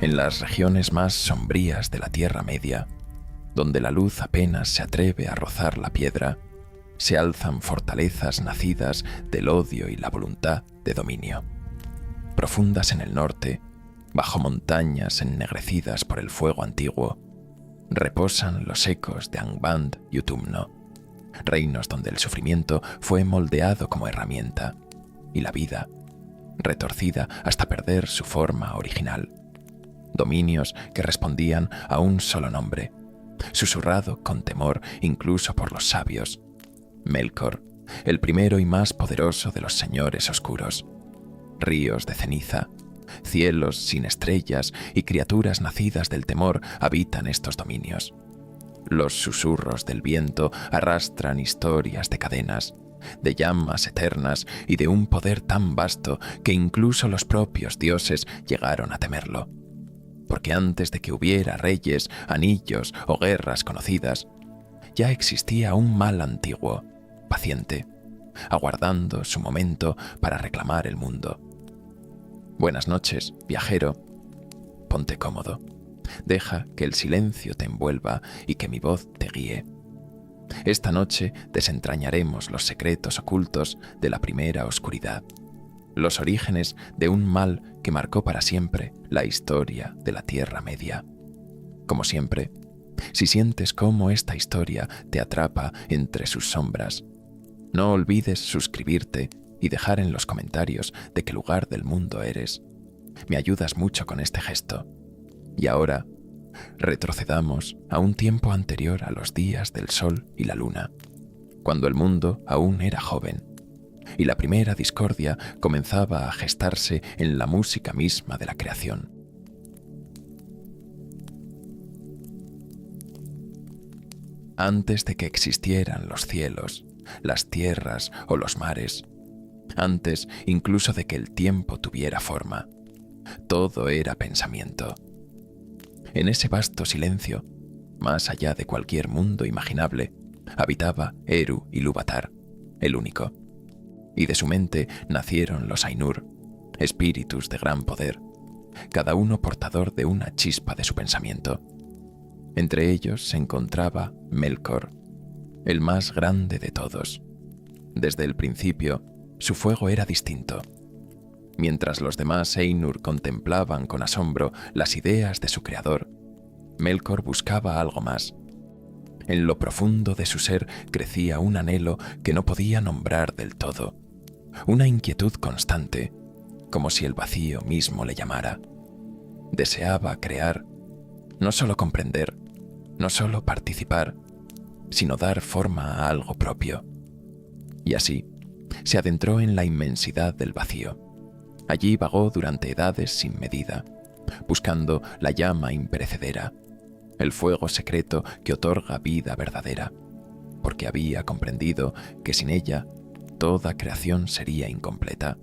En las regiones más sombrías de la Tierra Media, donde la luz apenas se atreve a rozar la piedra, se alzan fortalezas nacidas del odio y la voluntad de dominio. Profundas en el norte, bajo montañas ennegrecidas por el fuego antiguo, reposan los ecos de Angband y Utumno, reinos donde el sufrimiento fue moldeado como herramienta y la vida retorcida hasta perder su forma original. Dominios que respondían a un solo nombre, susurrado con temor incluso por los sabios: Melkor, el primero y más poderoso de los señores oscuros. Ríos de ceniza, cielos sin estrellas y criaturas nacidas del temor habitan estos dominios. Los susurros del viento arrastran historias de cadenas, de llamas eternas y de un poder tan vasto que incluso los propios dioses llegaron a temerlo. Porque antes de que hubiera reyes, anillos o guerras conocidas, ya existía un mal antiguo, paciente, aguardando su momento para reclamar el mundo. Buenas noches, viajero. Ponte cómodo. Deja que el silencio te envuelva y que mi voz te guíe. Esta noche desentrañaremos los secretos ocultos de la primera oscuridad, los orígenes de un mal que marcó para siempre la historia de la Tierra Media. Como siempre, si sientes cómo esta historia te atrapa entre sus sombras, no olvides suscribirte y dejar en los comentarios de qué lugar del mundo eres. Me ayudas mucho con este gesto. Y ahora, retrocedamos a un tiempo anterior a los días del sol y la luna, cuando el mundo aún era joven y la primera discordia comenzaba a gestarse en la música misma de la creación. Antes de que existieran los cielos, las tierras o los mares, antes incluso de que el tiempo tuviera forma, todo era pensamiento. En ese vasto silencio, más allá de cualquier mundo imaginable, habitaba Eru Ilúvatar, el único. Y de su mente nacieron los Ainur, espíritus de gran poder, cada uno portador de una chispa de su pensamiento. Entre ellos se encontraba Melkor, el más grande de todos. Desde el principio, su fuego era distinto. Mientras los demás Ainur contemplaban con asombro las ideas de su creador, Melkor buscaba algo más. En lo profundo de su ser crecía un anhelo que no podía nombrar del todo, una inquietud constante, como si el vacío mismo le llamara. Deseaba crear, no solo comprender, no solo participar, sino dar forma a algo propio. Y así, se adentró en la inmensidad del vacío. Allí vagó durante edades sin medida, buscando la llama imperecedera, el fuego secreto que otorga vida verdadera, porque había comprendido que sin ella toda creación sería incompleta,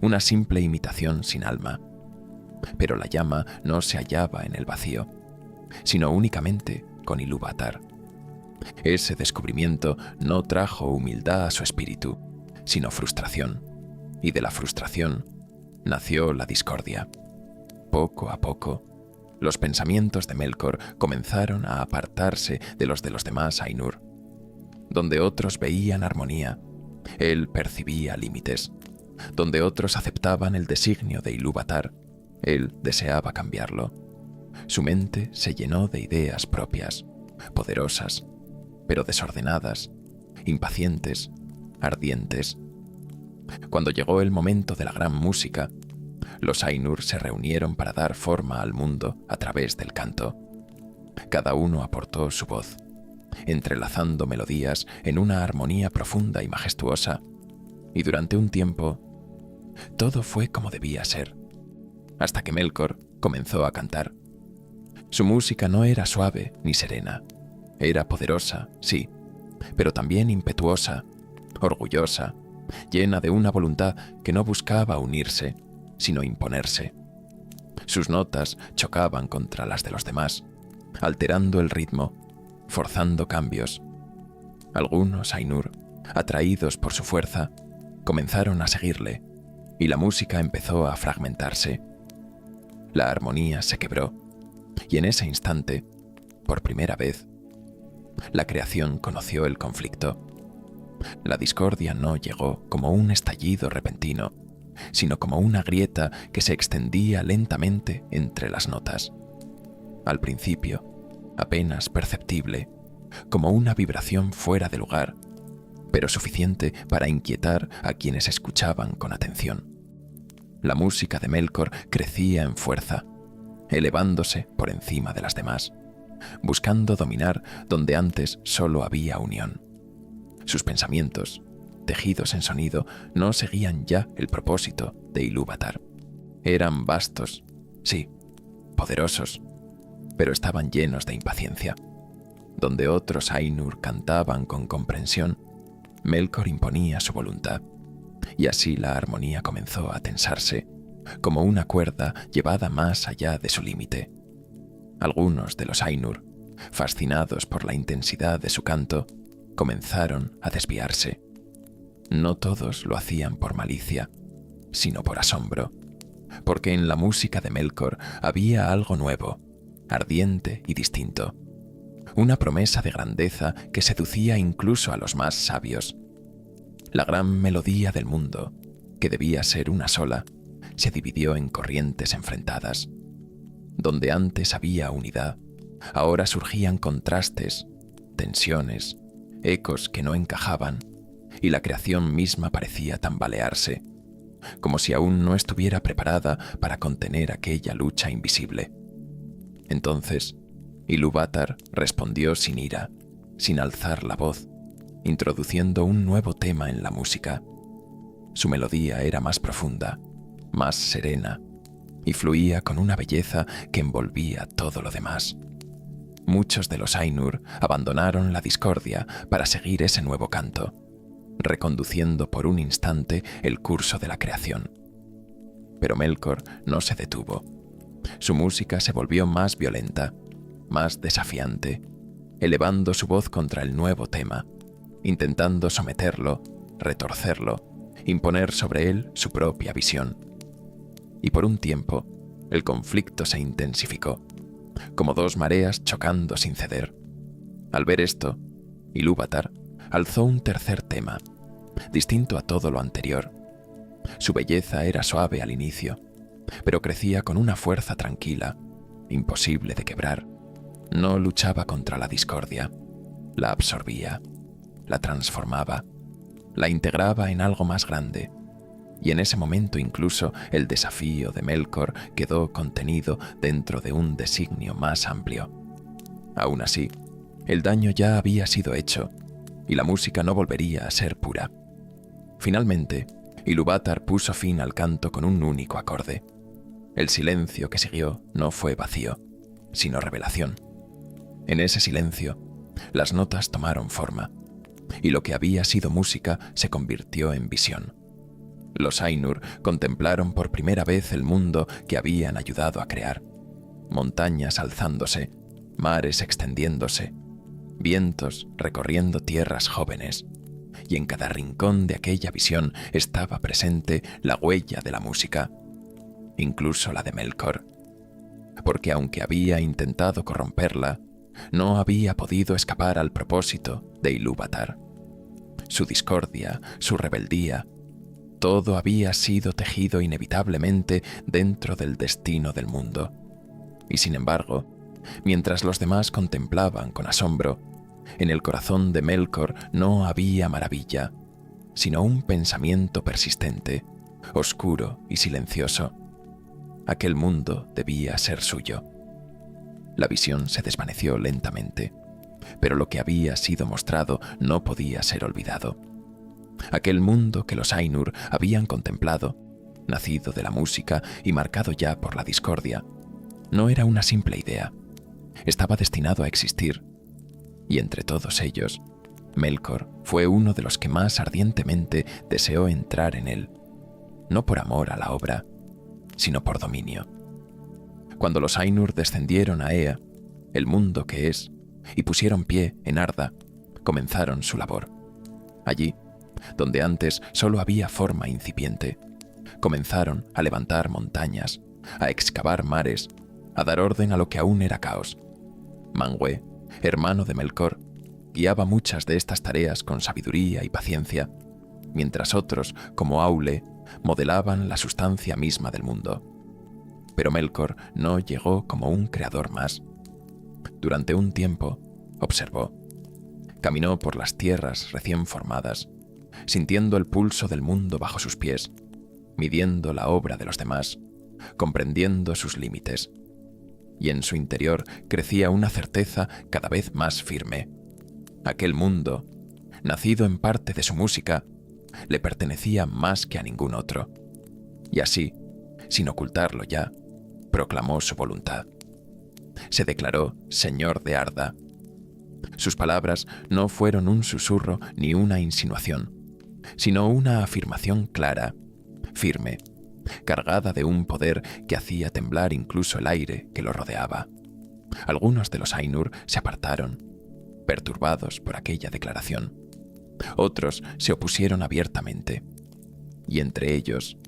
una simple imitación sin alma. Pero la llama no se hallaba en el vacío, sino únicamente con Ilúvatar. Ese descubrimiento no trajo humildad a su espíritu, sino frustración, y de la frustración nació la discordia. Poco a poco, los pensamientos de Melkor comenzaron a apartarse de los demás Ainur. Donde otros veían armonía, él percibía límites. Donde otros aceptaban el designio de Ilúvatar, él deseaba cambiarlo. Su mente se llenó de ideas propias, poderosas, pero desordenadas, impacientes, ardientes. Cuando llegó el momento de la gran música, los Ainur se reunieron para dar forma al mundo a través del canto. Cada uno aportó su voz, entrelazando melodías en una armonía profunda y majestuosa, y durante un tiempo todo fue como debía ser, hasta que Melkor comenzó a cantar. Su música no era suave ni serena, era poderosa, sí, pero también impetuosa, orgullosa, llena de una voluntad que no buscaba unirse, sino imponerse. Sus notas chocaban contra las de los demás, alterando el ritmo, forzando cambios. Algunos Ainur, atraídos por su fuerza, comenzaron a seguirle, y la música empezó a fragmentarse. la armonía se quebró, y en ese instante, por primera vez, la creación conoció el conflicto. La discordia no llegó como un estallido repentino, sino como una grieta que se extendía lentamente entre las notas. Al principio, apenas perceptible, como una vibración fuera de lugar, pero suficiente para inquietar a quienes escuchaban con atención. La música de Melkor crecía en fuerza, elevándose por encima de las demás, buscando dominar donde antes solo había unión. Sus pensamientos, tejidos en sonido, no seguían ya el propósito de Ilúvatar. Eran vastos, sí, poderosos, pero estaban llenos de impaciencia. Donde otros Ainur cantaban con comprensión, Melkor imponía su voluntad, y así la armonía comenzó a tensarse, como una cuerda llevada más allá de su límite. Algunos de los Ainur, fascinados por la intensidad de su canto, comenzaron a desviarse. No todos lo hacían por malicia, sino por asombro, porque en la música de Melkor había algo nuevo, ardiente y distinto. Una promesa de grandeza que seducía incluso a los más sabios. La gran melodía del mundo, que debía ser una sola, se dividió en corrientes enfrentadas. Donde antes había unidad, ahora surgían contrastes, tensiones, ecos que no encajaban, y la creación misma parecía tambalearse, como si aún no estuviera preparada para contener aquella lucha invisible. Entonces, Ilúvatar respondió sin ira, sin alzar la voz, introduciendo un nuevo tema en la música. Su melodía era más profunda, más serena, y fluía con una belleza que envolvía todo lo demás. Muchos de los Ainur abandonaron la discordia para seguir ese nuevo canto, reconduciendo por un instante el curso de la creación. Pero Melkor no se detuvo. Su música se volvió más violenta, más desafiante, elevando su voz contra el nuevo tema, intentando someterlo, retorcerlo, imponer sobre él su propia visión. Y por un tiempo, el conflicto se intensificó, como dos mareas chocando sin ceder. Al ver esto, Ilúvatar alzó un tercer tema, distinto a todo lo anterior. Su belleza era suave al inicio, pero crecía con una fuerza tranquila, imposible de quebrar. No luchaba contra la discordia, la absorbía, la transformaba, la integraba en algo más grande, y en ese momento incluso el desafío de Melkor quedó contenido dentro de un designio más amplio. Aún así, el daño ya había sido hecho, y la música no volvería a ser pura. Finalmente, Ilúvatar puso fin al canto con un único acorde. El silencio que siguió no fue vacío, sino revelación. En ese silencio, las notas tomaron forma, y lo que había sido música se convirtió en visión. Los Ainur contemplaron por primera vez el mundo que habían ayudado a crear. Montañas alzándose, mares extendiéndose, vientos recorriendo tierras jóvenes, y en cada rincón de aquella visión estaba presente la huella de la música, incluso la de Melkor, porque aunque había intentado corromperla, no había podido escapar al propósito de Ilúvatar. Su discordia, su rebeldía, todo había sido tejido inevitablemente dentro del destino del mundo. Y sin embargo, mientras los demás contemplaban con asombro, en el corazón de Melkor no había maravilla, sino un pensamiento persistente, oscuro y silencioso. Aquel mundo debía ser suyo. La visión se desvaneció lentamente, pero lo que había sido mostrado no podía ser olvidado. Aquel mundo que los Ainur habían contemplado, nacido de la música y marcado ya por la discordia, no era una simple idea. Estaba destinado a existir, y entre todos ellos, Melkor fue uno de los que más ardientemente deseó entrar en él, no por amor a la obra, sino por dominio. Cuando los Ainur descendieron a Ea, el mundo que es, y pusieron pie en Arda, comenzaron su labor. Allí, donde antes solo había forma incipiente, comenzaron a levantar montañas, a excavar mares, a dar orden a lo que aún era caos. Manwë, hermano de Melkor, guiaba muchas de estas tareas con sabiduría y paciencia, mientras otros, como Aule, modelaban la sustancia misma del mundo. Pero Melkor no llegó como un creador más. Durante un tiempo, observó. Caminó por las tierras recién formadas, sintiendo el pulso del mundo bajo sus pies, midiendo la obra de los demás, comprendiendo sus límites. Y en su interior crecía una certeza cada vez más firme. Aquel mundo, nacido en parte de su música, le pertenecía más que a ningún otro. Y así, sin ocultarlo ya, proclamó su voluntad. Se declaró señor de Arda. Sus palabras no fueron un susurro ni una insinuación, sino una afirmación clara, firme, cargada de un poder que hacía temblar incluso el aire que lo rodeaba. Algunos de los Ainur se apartaron, perturbados por aquella declaración. Otros se opusieron abiertamente, y entre ellos,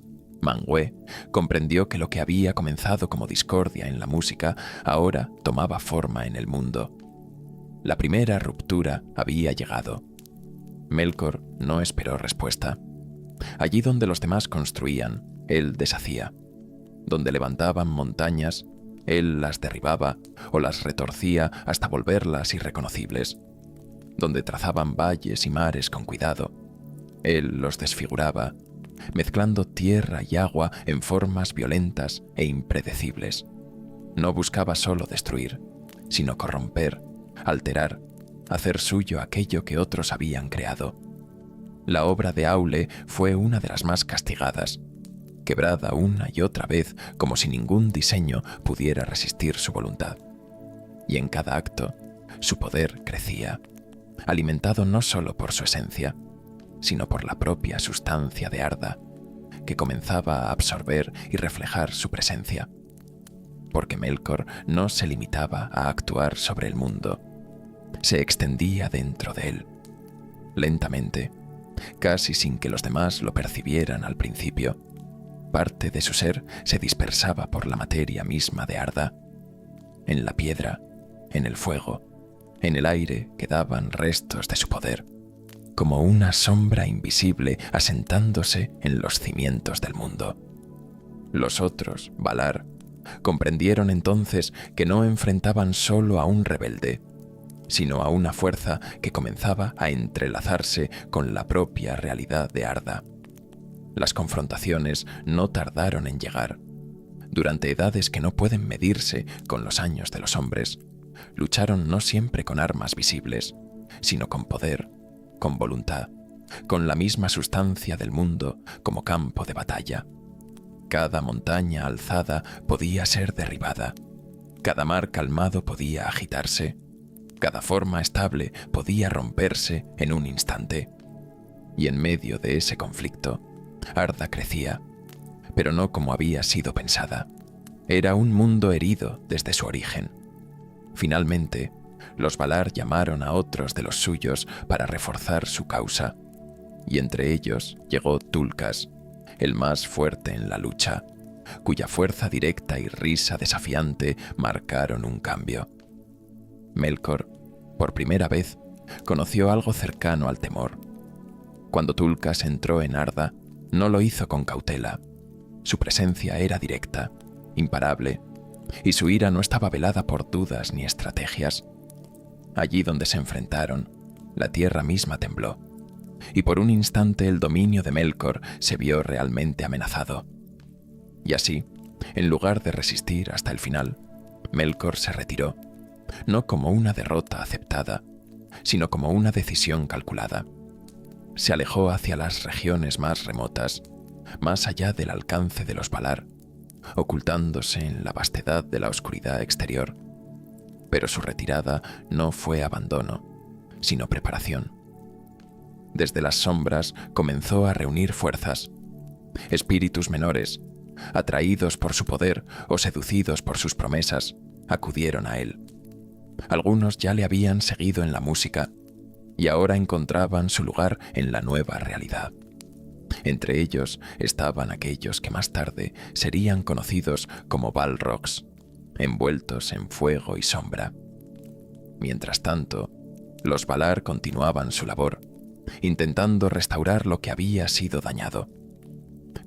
Manwë comprendió que lo que había comenzado como discordia en la música ahora tomaba forma en el mundo. La primera ruptura había llegado. Melkor no esperó respuesta. Allí donde los demás construían, él deshacía. Donde levantaban montañas, él las derribaba o las retorcía hasta volverlas irreconocibles. Donde trazaban valles y mares con cuidado, él los desfiguraba, mezclando tierra y agua en formas violentas e impredecibles. No buscaba solo destruir, sino corromper, alterar, hacer suyo aquello que otros habían creado. La obra de Aule fue una de las más castigadas, quebrada una y otra vez como si ningún diseño pudiera resistir su voluntad. Y en cada acto, su poder crecía, alimentado no solo por su esencia, sino por la propia sustancia de Arda, que comenzaba a absorber y reflejar su presencia. Porque Melkor no se limitaba a actuar sobre el mundo, se extendía dentro de él, lentamente, casi sin que los demás lo percibieran al principio. Parte de su ser se dispersaba por la materia misma de Arda. En la piedra, en el fuego, en el aire quedaban restos de su poder, como una sombra invisible asentándose en los cimientos del mundo. Los otros, Valar, comprendieron entonces que no enfrentaban solo a un rebelde, sino a una fuerza que comenzaba a entrelazarse con la propia realidad de Arda. Las confrontaciones no tardaron en llegar. Durante edades que no pueden medirse con los años de los hombres, lucharon no siempre con armas visibles, sino con poder, con voluntad, con la misma sustancia del mundo como campo de batalla. Cada montaña alzada podía ser derribada, cada mar calmado podía agitarse, cada forma estable podía romperse en un instante. Y en medio de ese conflicto, Arda crecía, pero no como había sido pensada. Era un mundo herido desde su origen. Finalmente, los Valar llamaron a otros de los suyos para reforzar su causa, y entre ellos llegó Tulkas, el más fuerte en la lucha, cuya fuerza directa y risa desafiante marcaron un cambio. Melkor, por primera vez, conoció algo cercano al temor. Cuando Tulkas entró en Arda, no lo hizo con cautela. Su presencia era directa, imparable, y su ira no estaba velada por dudas ni estrategias. Allí donde se enfrentaron, la tierra misma tembló, y por un instante el dominio de Melkor se vio realmente amenazado. Y así, en lugar de resistir hasta el final, Melkor se retiró, no como una derrota aceptada, sino como una decisión calculada. Se alejó hacia las regiones más remotas, más allá del alcance de los Valar, ocultándose en la vastedad de la oscuridad exterior. Pero su retirada no fue abandono, sino preparación. Desde las sombras comenzó a reunir fuerzas. Espíritus menores, atraídos por su poder o seducidos por sus promesas, acudieron a él. Algunos ya le habían seguido en la música y ahora encontraban su lugar en la nueva realidad. Entre ellos estaban aquellos que más tarde serían conocidos como Balrogs, envueltos en fuego y sombra. Mientras tanto, los Valar continuaban su labor, intentando restaurar lo que había sido dañado.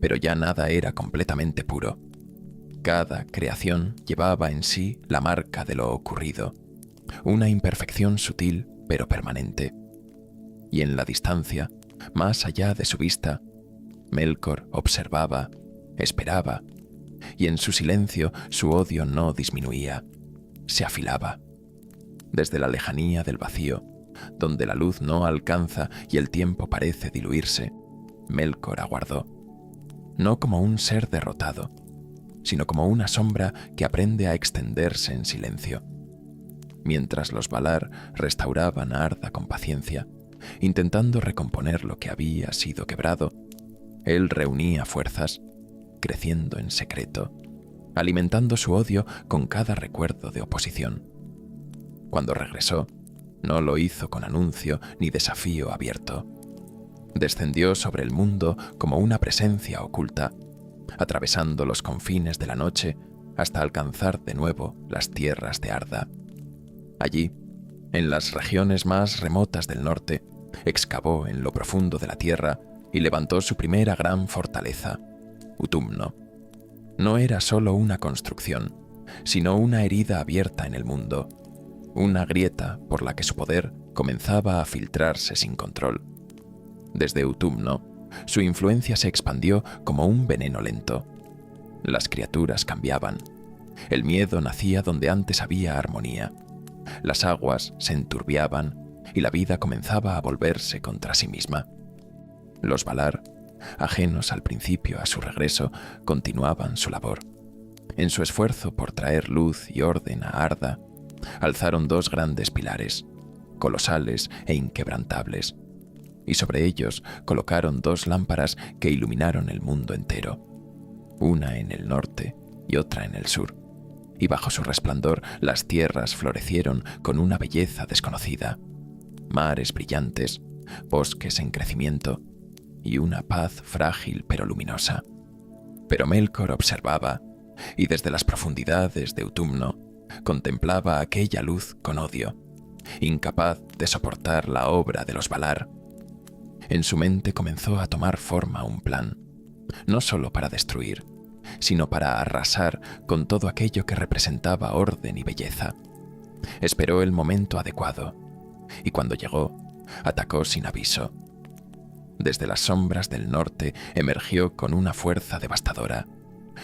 Pero ya nada era completamente puro. Cada creación llevaba en sí la marca de lo ocurrido, una imperfección sutil pero permanente. Y en la distancia, más allá de su vista, Melkor observaba, esperaba, y en su silencio su odio no disminuía, se afilaba. Desde la lejanía del vacío, donde la luz no alcanza y el tiempo parece diluirse, Melkor aguardó, no como un ser derrotado, sino como una sombra que aprende a extenderse en silencio. Mientras los Valar restauraban a Arda con paciencia, intentando recomponer lo que había sido quebrado, él reunía fuerzas, creciendo en secreto, alimentando su odio con cada recuerdo de oposición. Cuando regresó, no lo hizo con anuncio ni desafío abierto. Descendió sobre el mundo como una presencia oculta, atravesando los confines de la noche hasta alcanzar de nuevo las tierras de Arda. Allí, en las regiones más remotas del norte, excavó en lo profundo de la tierra y levantó su primera gran fortaleza, Utumno. No era solo una construcción, sino una herida abierta en el mundo, una grieta por la que su poder comenzaba a filtrarse sin control. Desde Utumno, su influencia se expandió como un veneno lento. Las criaturas cambiaban. El miedo nacía donde antes había armonía. Las aguas se enturbiaban y la vida comenzaba a volverse contra sí misma. Los Valar, ajenos al principio a su regreso, continuaban su labor. En su esfuerzo por traer luz y orden a Arda, alzaron dos grandes pilares, colosales e inquebrantables, y sobre ellos colocaron dos lámparas que iluminaron el mundo entero, una en el norte y otra en el sur, y bajo su resplandor las tierras florecieron con una belleza desconocida, mares brillantes, bosques en crecimiento y una paz frágil pero luminosa. Pero Melkor observaba, y desde las profundidades de Utumno contemplaba aquella luz con odio, incapaz de soportar la obra de los Valar. En su mente comenzó a tomar forma un plan, no solo para destruir, sino para arrasar con todo aquello que representaba orden y belleza. Esperó el momento adecuado, y cuando llegó, atacó sin aviso. Desde las sombras del norte emergió con una fuerza devastadora,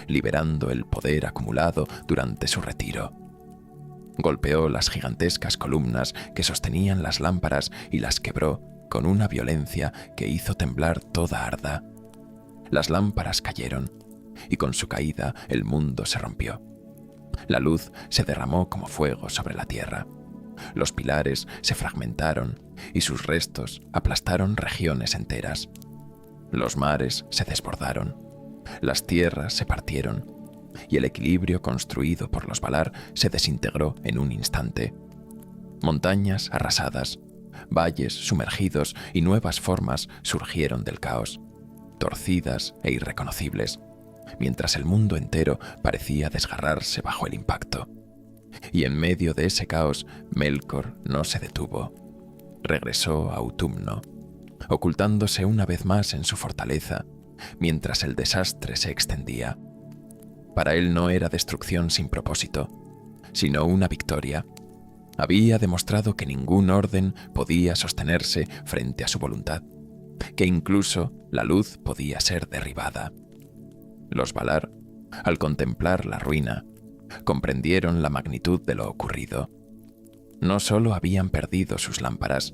liberando el poder acumulado durante su retiro. Golpeó las gigantescas columnas que sostenían las lámparas y las quebró con una violencia que hizo temblar toda Arda. Las lámparas cayeron, y con su caída el mundo se rompió. La luz se derramó como fuego sobre la tierra. Los pilares se fragmentaron y sus restos aplastaron regiones enteras. Los mares se desbordaron, las tierras se partieron y el equilibrio construido por los Valar se desintegró en un instante. Montañas arrasadas, valles sumergidos y nuevas formas surgieron del caos, torcidas e irreconocibles, mientras el mundo entero parecía desgarrarse bajo el impacto. Y en medio de ese caos, Melkor no se detuvo. Regresó a Utumno, ocultándose una vez más en su fortaleza, mientras el desastre se extendía. Para él no era destrucción sin propósito, sino una victoria. Había demostrado que ningún orden podía sostenerse frente a su voluntad, que incluso la luz podía ser derribada. Los Valar, al contemplar la ruina, comprendieron la magnitud de lo ocurrido. No solo habían perdido sus lámparas,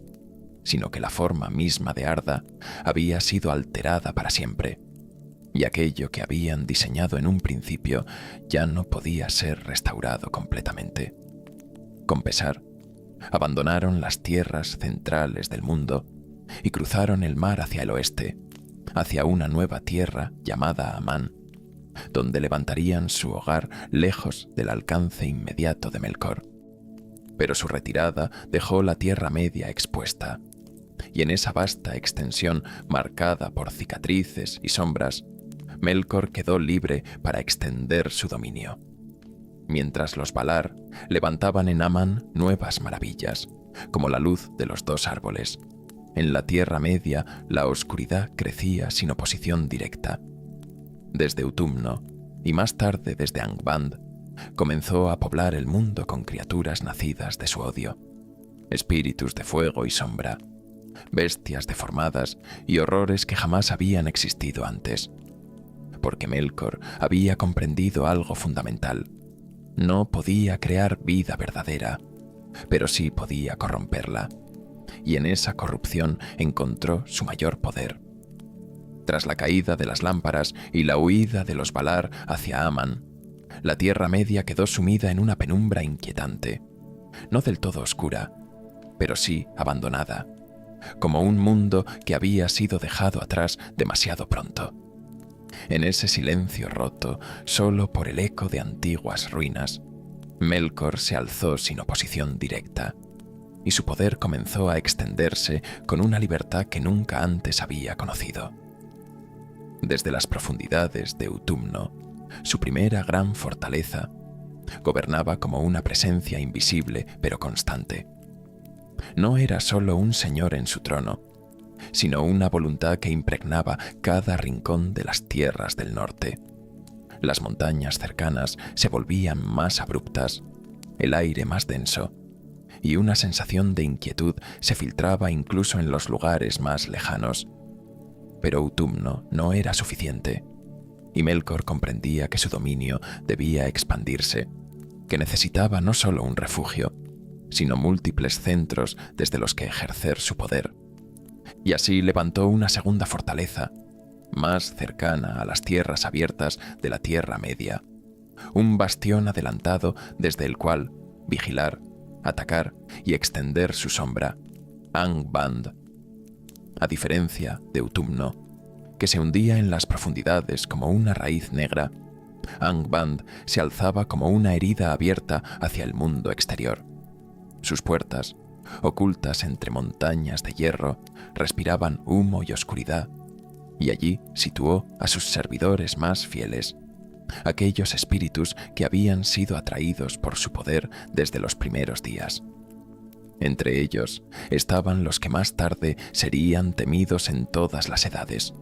sino que la forma misma de Arda había sido alterada para siempre, y aquello que habían diseñado en un principio ya no podía ser restaurado completamente. Con pesar, abandonaron las tierras centrales del mundo y cruzaron el mar hacia el oeste, hacia una nueva tierra llamada Amán, donde levantarían su hogar lejos del alcance inmediato de Melkor. Pero su retirada dejó la Tierra Media expuesta. y en esa vasta extensión marcada por cicatrices y sombras, Melkor quedó libre para extender su dominio. Mientras los Valar levantaban en Aman nuevas maravillas, como la luz de los dos árboles. En la Tierra Media la oscuridad crecía sin oposición directa. Desde Utumno, y más tarde desde Angband, comenzó a poblar el mundo con criaturas nacidas de su odio. Espíritus de fuego y sombra, bestias deformadas y horrores que jamás habían existido antes. Porque Melkor había comprendido algo fundamental. No podía crear vida verdadera, pero sí podía corromperla, y en esa corrupción encontró su mayor poder. Tras la caída de las lámparas y la huida de los Valar hacia Aman, la Tierra Media quedó sumida en una penumbra inquietante, no del todo oscura, pero sí abandonada, como un mundo que había sido dejado atrás demasiado pronto. En ese silencio roto, solo por el eco de antiguas ruinas, Melkor se alzó sin oposición directa, y su poder comenzó a extenderse con una libertad que nunca antes había conocido. Desde las profundidades de Utumno, su primera gran fortaleza, gobernaba como una presencia invisible pero constante. No era solo un señor en su trono, sino una voluntad que impregnaba cada rincón de las tierras del norte. Las montañas cercanas se volvían más abruptas, el aire más denso, y una sensación de inquietud se filtraba incluso en los lugares más lejanos. Pero Utumno no era suficiente, y Melkor comprendía que su dominio debía expandirse, que necesitaba no solo un refugio, sino múltiples centros desde los que ejercer su poder. Y así levantó una segunda fortaleza, más cercana a las tierras abiertas de la Tierra Media, un bastión adelantado desde el cual vigilar, atacar y extender su sombra, Angband. A diferencia de Utumno, que se hundía en las profundidades como una raíz negra, Angband se alzaba como una herida abierta hacia el mundo exterior. Sus puertas, ocultas entre montañas de hierro, respiraban humo y oscuridad, y allí situó a sus servidores más fieles, aquellos espíritus que habían sido atraídos por su poder desde los primeros días. Entre ellos estaban los que más tarde serían temidos en todas las edades,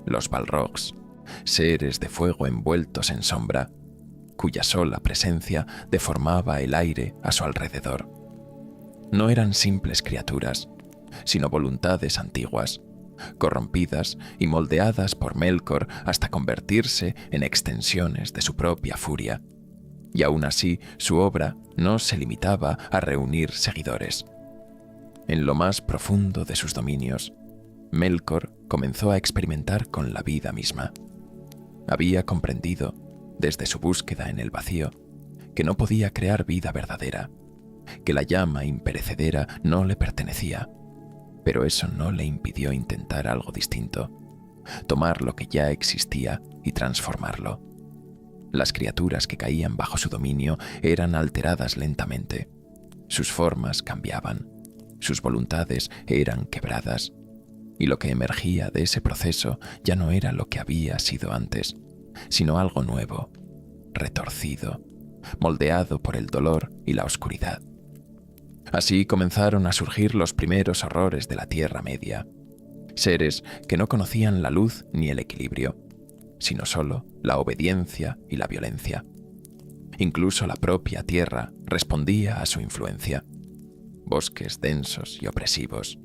los Balrogs, seres de fuego envueltos en sombra, cuya sola presencia deformaba el aire a su alrededor. No eran simples criaturas, sino voluntades antiguas, corrompidas y moldeadas por Melkor hasta convertirse en extensiones de su propia furia. Y aún así, su obra no se limitaba a reunir seguidores. En lo más profundo de sus dominios, Melkor comenzó a experimentar con la vida misma. Había comprendido, desde su búsqueda en el vacío, que no podía crear vida verdadera, que la llama imperecedera no le pertenecía, pero eso no le impidió intentar algo distinto, tomar lo que ya existía y transformarlo. Las criaturas que caían bajo su dominio eran alteradas lentamente. Sus formas cambiaban, sus voluntades eran quebradas, y lo que emergía de ese proceso ya no era lo que había sido antes, sino algo nuevo, retorcido, moldeado por el dolor y la oscuridad. Así comenzaron a surgir los primeros horrores de la Tierra Media, seres que no conocían la luz ni el equilibrio, sino solo la obediencia y la violencia. Incluso la propia tierra respondía a su influencia. Bosques densos y opresivos,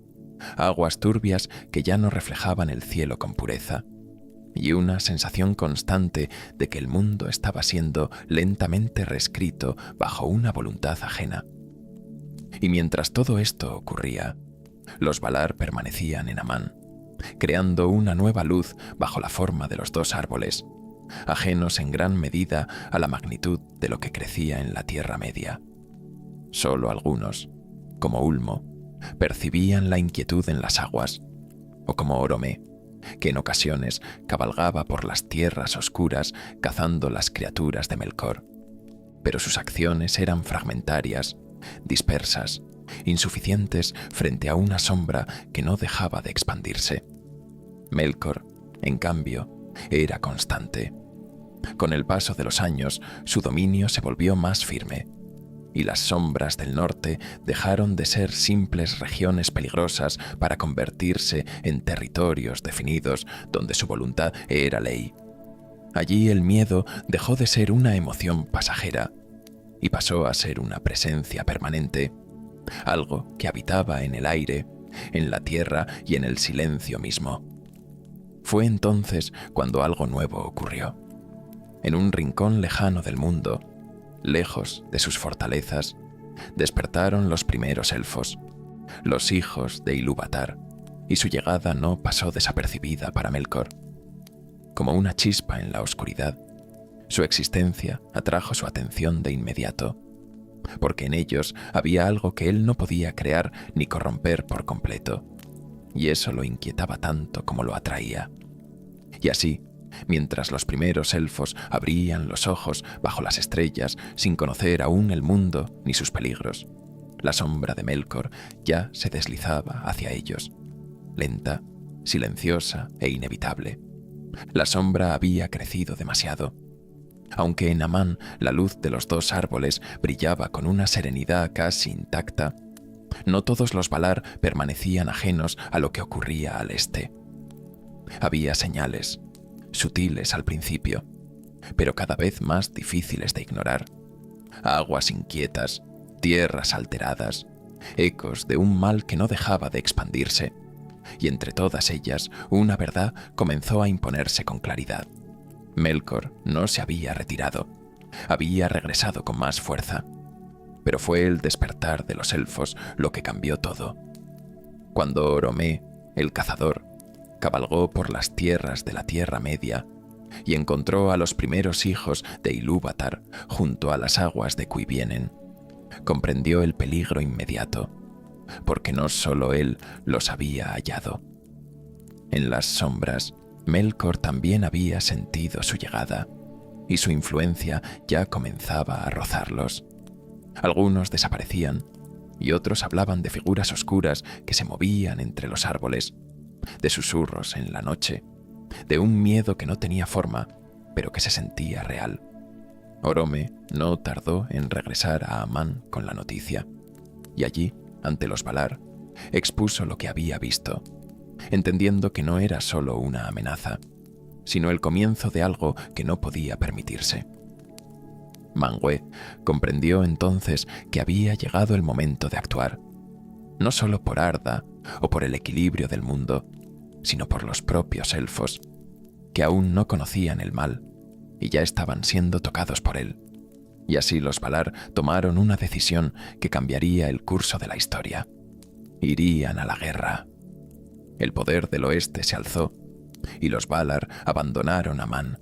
aguas turbias que ya no reflejaban el cielo con pureza, y una sensación constante de que el mundo estaba siendo lentamente reescrito bajo una voluntad ajena. Y mientras todo esto ocurría, los Valar permanecían en Aman, creando una nueva luz bajo la forma de los dos árboles, ajenos en gran medida a la magnitud de lo que crecía en la Tierra Media. Solo algunos, como Ulmo, percibían la inquietud en las aguas, o como Orome, que en ocasiones cabalgaba por las tierras oscuras cazando las criaturas de Melkor. Pero sus acciones eran fragmentarias, dispersas, insuficientes frente a una sombra que no dejaba de expandirse. Melkor, en cambio, era constante. Con el paso de los años, su dominio se volvió más firme, y las sombras del norte dejaron de ser simples regiones peligrosas para convertirse en territorios definidos donde su voluntad era ley. Allí el miedo dejó de ser una emoción pasajera y pasó a ser una presencia permanente, algo que habitaba en el aire, en la tierra y en el silencio mismo. Fue entonces cuando algo nuevo ocurrió. En un rincón lejano del mundo, lejos de sus fortalezas, despertaron los primeros elfos, los hijos de Ilúvatar, y su llegada no pasó desapercibida para Melkor. Como una chispa en la oscuridad, su existencia atrajo su atención de inmediato, porque en ellos había algo que él no podía crear ni corromper por completo, y eso lo inquietaba tanto como lo atraía. Y así, mientras los primeros elfos abrían los ojos bajo las estrellas sin conocer aún el mundo ni sus peligros, la sombra de Melkor ya se deslizaba hacia ellos, lenta, silenciosa e inevitable. La sombra había crecido demasiado. Aunque en Amán la luz de los dos árboles brillaba con una serenidad casi intacta, no todos los Valar permanecían ajenos a lo que ocurría al este. Había señales, sutiles al principio, pero cada vez más difíciles de ignorar. Aguas inquietas, tierras alteradas, ecos de un mal que no dejaba de expandirse, y entre todas ellas una verdad comenzó a imponerse con claridad. Melkor no se había retirado, había regresado con más fuerza, pero fue el despertar de los elfos lo que cambió todo. Cuando Oromé, el cazador, cabalgó por las tierras de la Tierra Media y encontró a los primeros hijos de Ilúvatar junto a las aguas de Cuivienen, comprendió el peligro inmediato, porque no solo él los había hallado. En las sombras, Melkor también había sentido su llegada, y su influencia ya comenzaba a rozarlos. Algunos desaparecían, y otros hablaban de figuras oscuras que se movían entre los árboles, de susurros en la noche, de un miedo que no tenía forma, pero que se sentía real. Orome no tardó en regresar a Amán con la noticia, y allí, ante los Valar, expuso lo que había visto, entendiendo que no era solo una amenaza, sino el comienzo de algo que no podía permitirse. Manwë comprendió entonces que había llegado el momento de actuar, no solo por Arda o por el equilibrio del mundo, sino por los propios elfos, que aún no conocían el mal y ya estaban siendo tocados por él. Y así los Valar tomaron una decisión que cambiaría el curso de la historia. Irían a la guerra. El poder del oeste se alzó, y los Valar abandonaron Amán,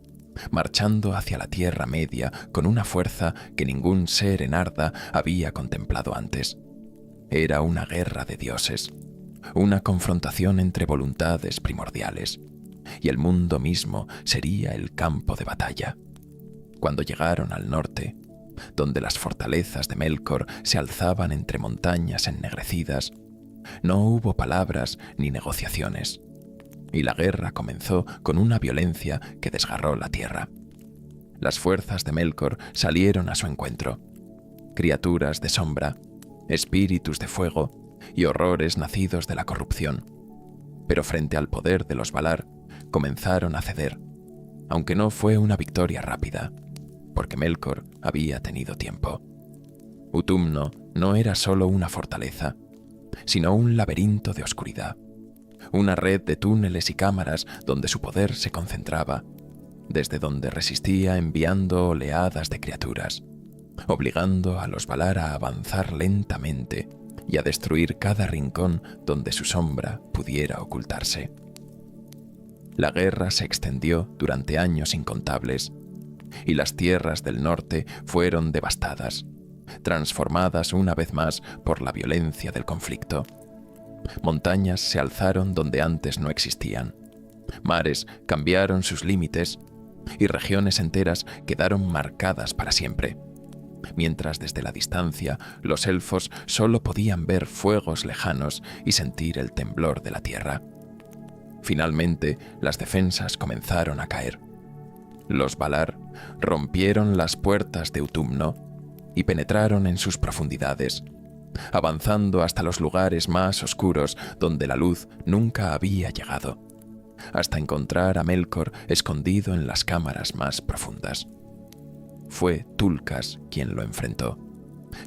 marchando hacia la Tierra Media con una fuerza que ningún ser en Arda había contemplado antes. Era una guerra de dioses, una confrontación entre voluntades primordiales, y el mundo mismo sería el campo de batalla. Cuando llegaron al norte, donde las fortalezas de Melkor se alzaban entre montañas ennegrecidas, no hubo palabras ni negociaciones, y la guerra comenzó con una violencia que desgarró la tierra. Las fuerzas de Melkor salieron a su encuentro, criaturas de sombra, espíritus de fuego y horrores nacidos de la corrupción, pero frente al poder de los Valar comenzaron a ceder, aunque no fue una victoria rápida, porque Melkor había tenido tiempo. Utumno no era solo una fortaleza, sino un laberinto de oscuridad, una red de túneles y cámaras donde su poder se concentraba, desde donde resistía enviando oleadas de criaturas, obligando a los Valar a avanzar lentamente y a destruir cada rincón donde su sombra pudiera ocultarse. La guerra se extendió durante años incontables, y las tierras del norte fueron devastadas, transformadas una vez más por la violencia del conflicto. Montañas se alzaron donde antes no existían, mares cambiaron sus límites y regiones enteras quedaron marcadas para siempre. mientras desde la distancia los elfos solo podían ver fuegos lejanos y sentir el temblor de la tierra. Finalmente, las defensas comenzaron a caer. Los Valar rompieron las puertas de Utumno y penetraron en sus profundidades, avanzando hasta los lugares más oscuros donde la luz nunca había llegado, hasta encontrar a Melkor escondido en las cámaras más profundas. Fue Tulkas quien lo enfrentó,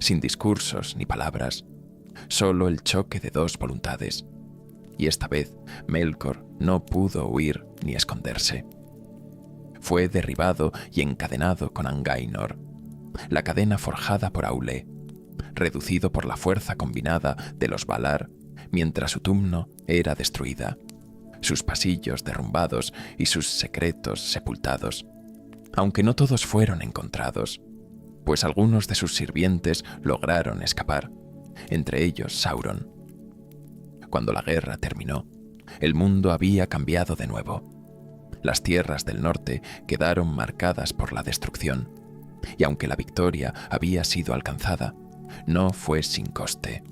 sin discursos ni palabras, solo el choque de dos voluntades. Y esta vez Melkor no pudo huir ni esconderse. Fue derribado y encadenado con Angainor, la cadena forjada por Aule, reducido por la fuerza combinada de los Valar, mientras Utumno era destruida, sus pasillos derrumbados y sus secretos sepultados. Aunque no todos fueron encontrados, pues algunos de sus sirvientes lograron escapar, entre ellos Sauron. Cuando la guerra terminó, el mundo había cambiado de nuevo. Las tierras del norte quedaron marcadas por la destrucción, y aunque la victoria había sido alcanzada, no fue sin coste.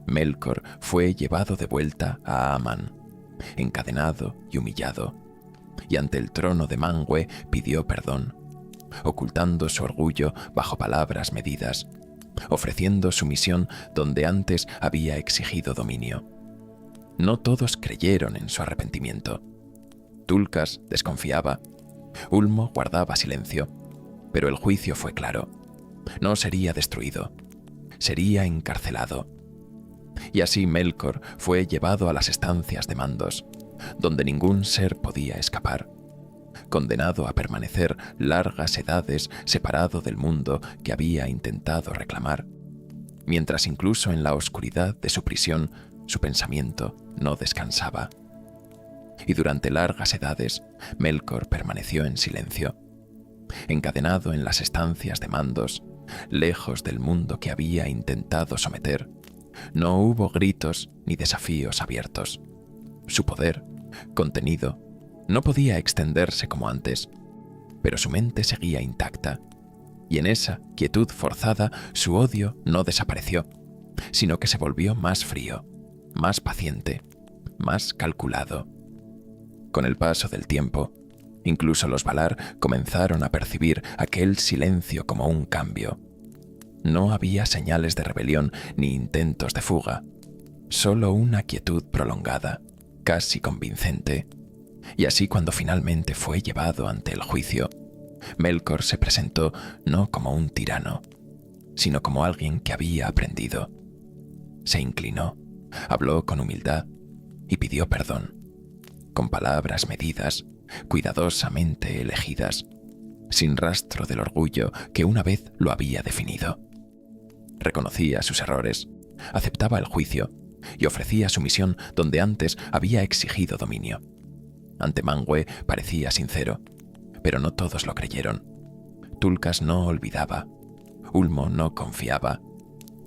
Melkor fue llevado de vuelta a Aman, encadenado y humillado, y ante el trono de Manwë pidió perdón, ocultando su orgullo bajo palabras medidas, ofreciendo sumisión donde antes había exigido dominio. No todos creyeron en su arrepentimiento. Tulkas desconfiaba, Ulmo guardaba silencio, pero el juicio fue claro. No sería destruido, sería encarcelado. Y así Melkor fue llevado a las estancias de Mandos, donde ningún ser podía escapar, condenado a permanecer largas edades separado del mundo que había intentado reclamar, mientras incluso en la oscuridad de su prisión su pensamiento no descansaba. Y durante largas edades Melkor permaneció en silencio, encadenado en las estancias de Mandos, lejos del mundo que había intentado someter. No hubo gritos ni desafíos abiertos. Su poder, contenido, no podía extenderse como antes, pero su mente seguía intacta, y en esa quietud forzada su odio no desapareció, sino que se volvió más frío, más paciente, más calculado. Con el paso del tiempo, incluso los Valar comenzaron a percibir aquel silencio como un cambio. No había señales de rebelión ni intentos de fuga, solo una quietud prolongada, casi convincente. Y así cuando finalmente fue llevado ante el juicio, Melkor se presentó no como un tirano, sino como alguien que había aprendido. Se inclinó, habló con humildad y pidió perdón, con palabras medidas, cuidadosamente elegidas, sin rastro del orgullo que una vez lo había definido. Reconocía sus errores, aceptaba el juicio y ofrecía sumisión donde antes había exigido dominio. Ante Manwë parecía sincero, pero no todos lo creyeron. Tulkas no olvidaba, Ulmo no confiaba,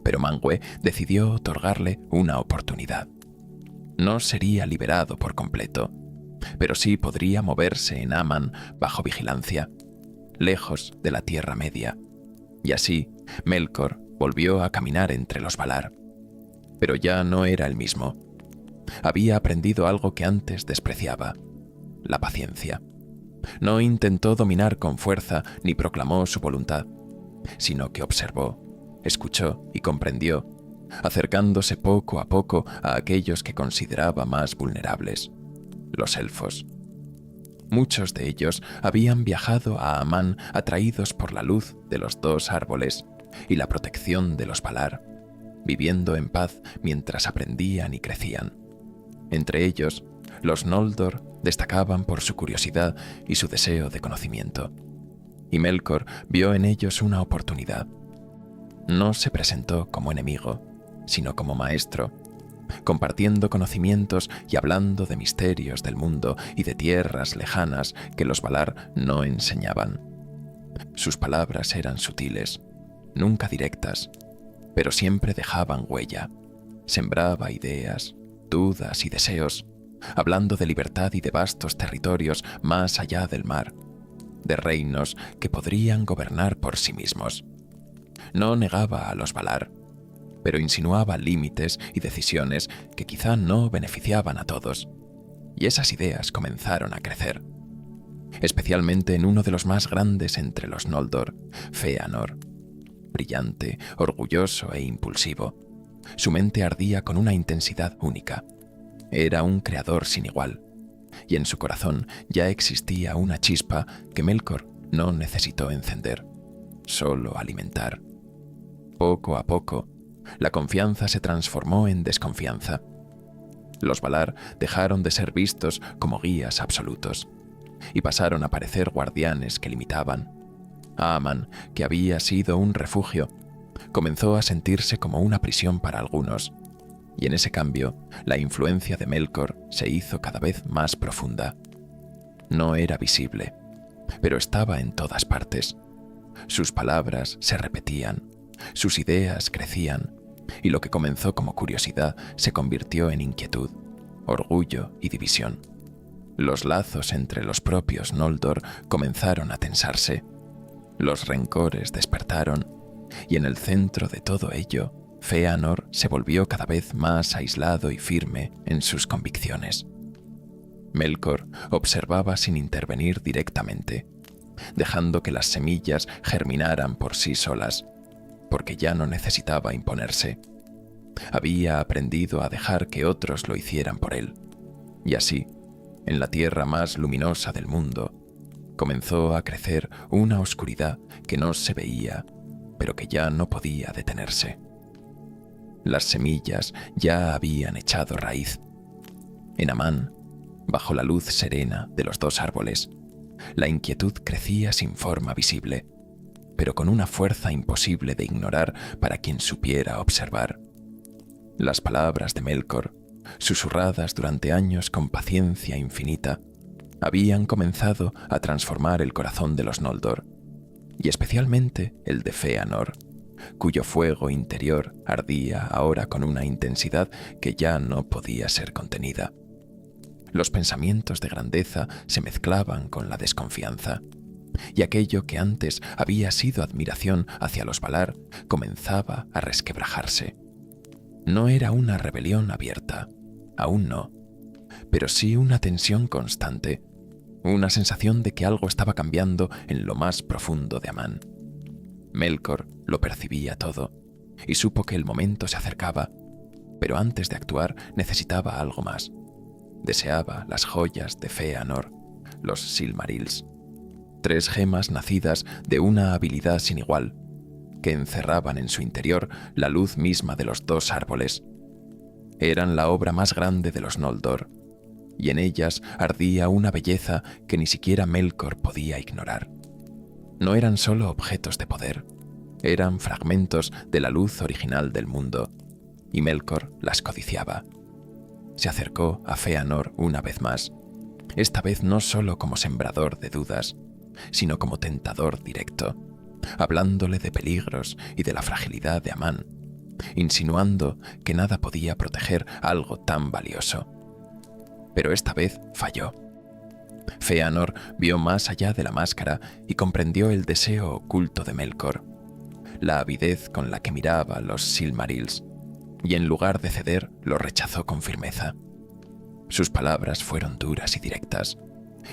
pero Manwë decidió otorgarle una oportunidad. No sería liberado por completo, pero sí podría moverse en Aman bajo vigilancia, lejos de la Tierra Media. Y así, Melkor volvió a caminar entre los Valar. Pero ya no era el mismo. Había aprendido algo que antes despreciaba: la paciencia. No intentó dominar con fuerza ni proclamó su voluntad, sino que observó, escuchó y comprendió, acercándose poco a poco a aquellos que consideraba más vulnerables, los elfos. Muchos de ellos habían viajado a Aman atraídos por la luz de los dos árboles y la protección de los Valar, viviendo en paz mientras aprendían y crecían. Entre ellos, los Noldor destacaban por su curiosidad y su deseo de conocimiento, y Melkor vio en ellos una oportunidad. No se presentó como enemigo, sino como maestro, compartiendo conocimientos y hablando de misterios del mundo y de tierras lejanas que los Valar no enseñaban. Sus palabras eran sutiles, nunca directas, pero siempre dejaban huella. Sembraba ideas, dudas y deseos, hablando de libertad y de vastos territorios más allá del mar, de reinos que podrían gobernar por sí mismos. No negaba a los Valar, pero insinuaba límites y decisiones que quizá no beneficiaban a todos, y esas ideas comenzaron a crecer, especialmente en uno de los más grandes entre los Noldor, Fëanor. Brillante, orgulloso e impulsivo, su mente ardía con una intensidad única. Era un creador sin igual, y en su corazón ya existía una chispa que Melkor no necesitó encender, solo alimentar. Poco a poco, la confianza se transformó en desconfianza. Los Valar dejaron de ser vistos como guías absolutos y pasaron a parecer guardianes que limitaban. Amon, que había sido un refugio, comenzó a sentirse como una prisión para algunos, y en ese cambio, la influencia de Melkor se hizo cada vez más profunda. No era visible, pero estaba en todas partes. Sus palabras se repetían, sus ideas crecían, y lo que comenzó como curiosidad se convirtió en inquietud, orgullo y división. Los lazos entre los propios Noldor comenzaron a tensarse. Los rencores despertaron, y en el centro de todo ello, Fëanor se volvió cada vez más aislado y firme en sus convicciones. Melkor observaba sin intervenir directamente, dejando que las semillas germinaran por sí solas, porque ya no necesitaba imponerse. Había aprendido a dejar que otros lo hicieran por él, y así, en la tierra más luminosa del mundo, comenzó a crecer una oscuridad que no se veía, pero que ya no podía detenerse. Las semillas ya habían echado raíz. En Amán, bajo la luz serena de los dos árboles, la inquietud crecía sin forma visible, pero con una fuerza imposible de ignorar para quien supiera observar. Las palabras de Melkor, susurradas durante años con paciencia infinita, habían comenzado a transformar el corazón de los Noldor, y especialmente el de Fëanor, cuyo fuego interior ardía ahora con una intensidad que ya no podía ser contenida. Los pensamientos de grandeza se mezclaban con la desconfianza, y aquello que antes había sido admiración hacia los Valar comenzaba a resquebrajarse. No era una rebelión abierta, aún no, pero sí una tensión constante, una sensación de que algo estaba cambiando en lo más profundo de Amán. Melkor lo percibía todo y supo que el momento se acercaba, pero antes de actuar necesitaba algo más. Deseaba las joyas de Fëanor, los Silmarils, 3 gemas nacidas de una habilidad sin igual, que encerraban en su interior la luz misma de los 2 árboles. Eran la obra más grande de los Noldor, y en ellas ardía una belleza que ni siquiera Melkor podía ignorar. No eran solo objetos de poder, eran fragmentos de la luz original del mundo, y Melkor las codiciaba. Se acercó a Fëanor una vez más, esta vez no solo como sembrador de dudas, sino como tentador directo, hablándole de peligros y de la fragilidad de Amán, insinuando que nada podía proteger algo tan valioso. Pero esta vez falló. Fëanor vio más allá de la máscara y comprendió el deseo oculto de Melkor, la avidez con la que miraba los Silmarils, y en lugar de ceder, lo rechazó con firmeza. Sus palabras fueron duras y directas,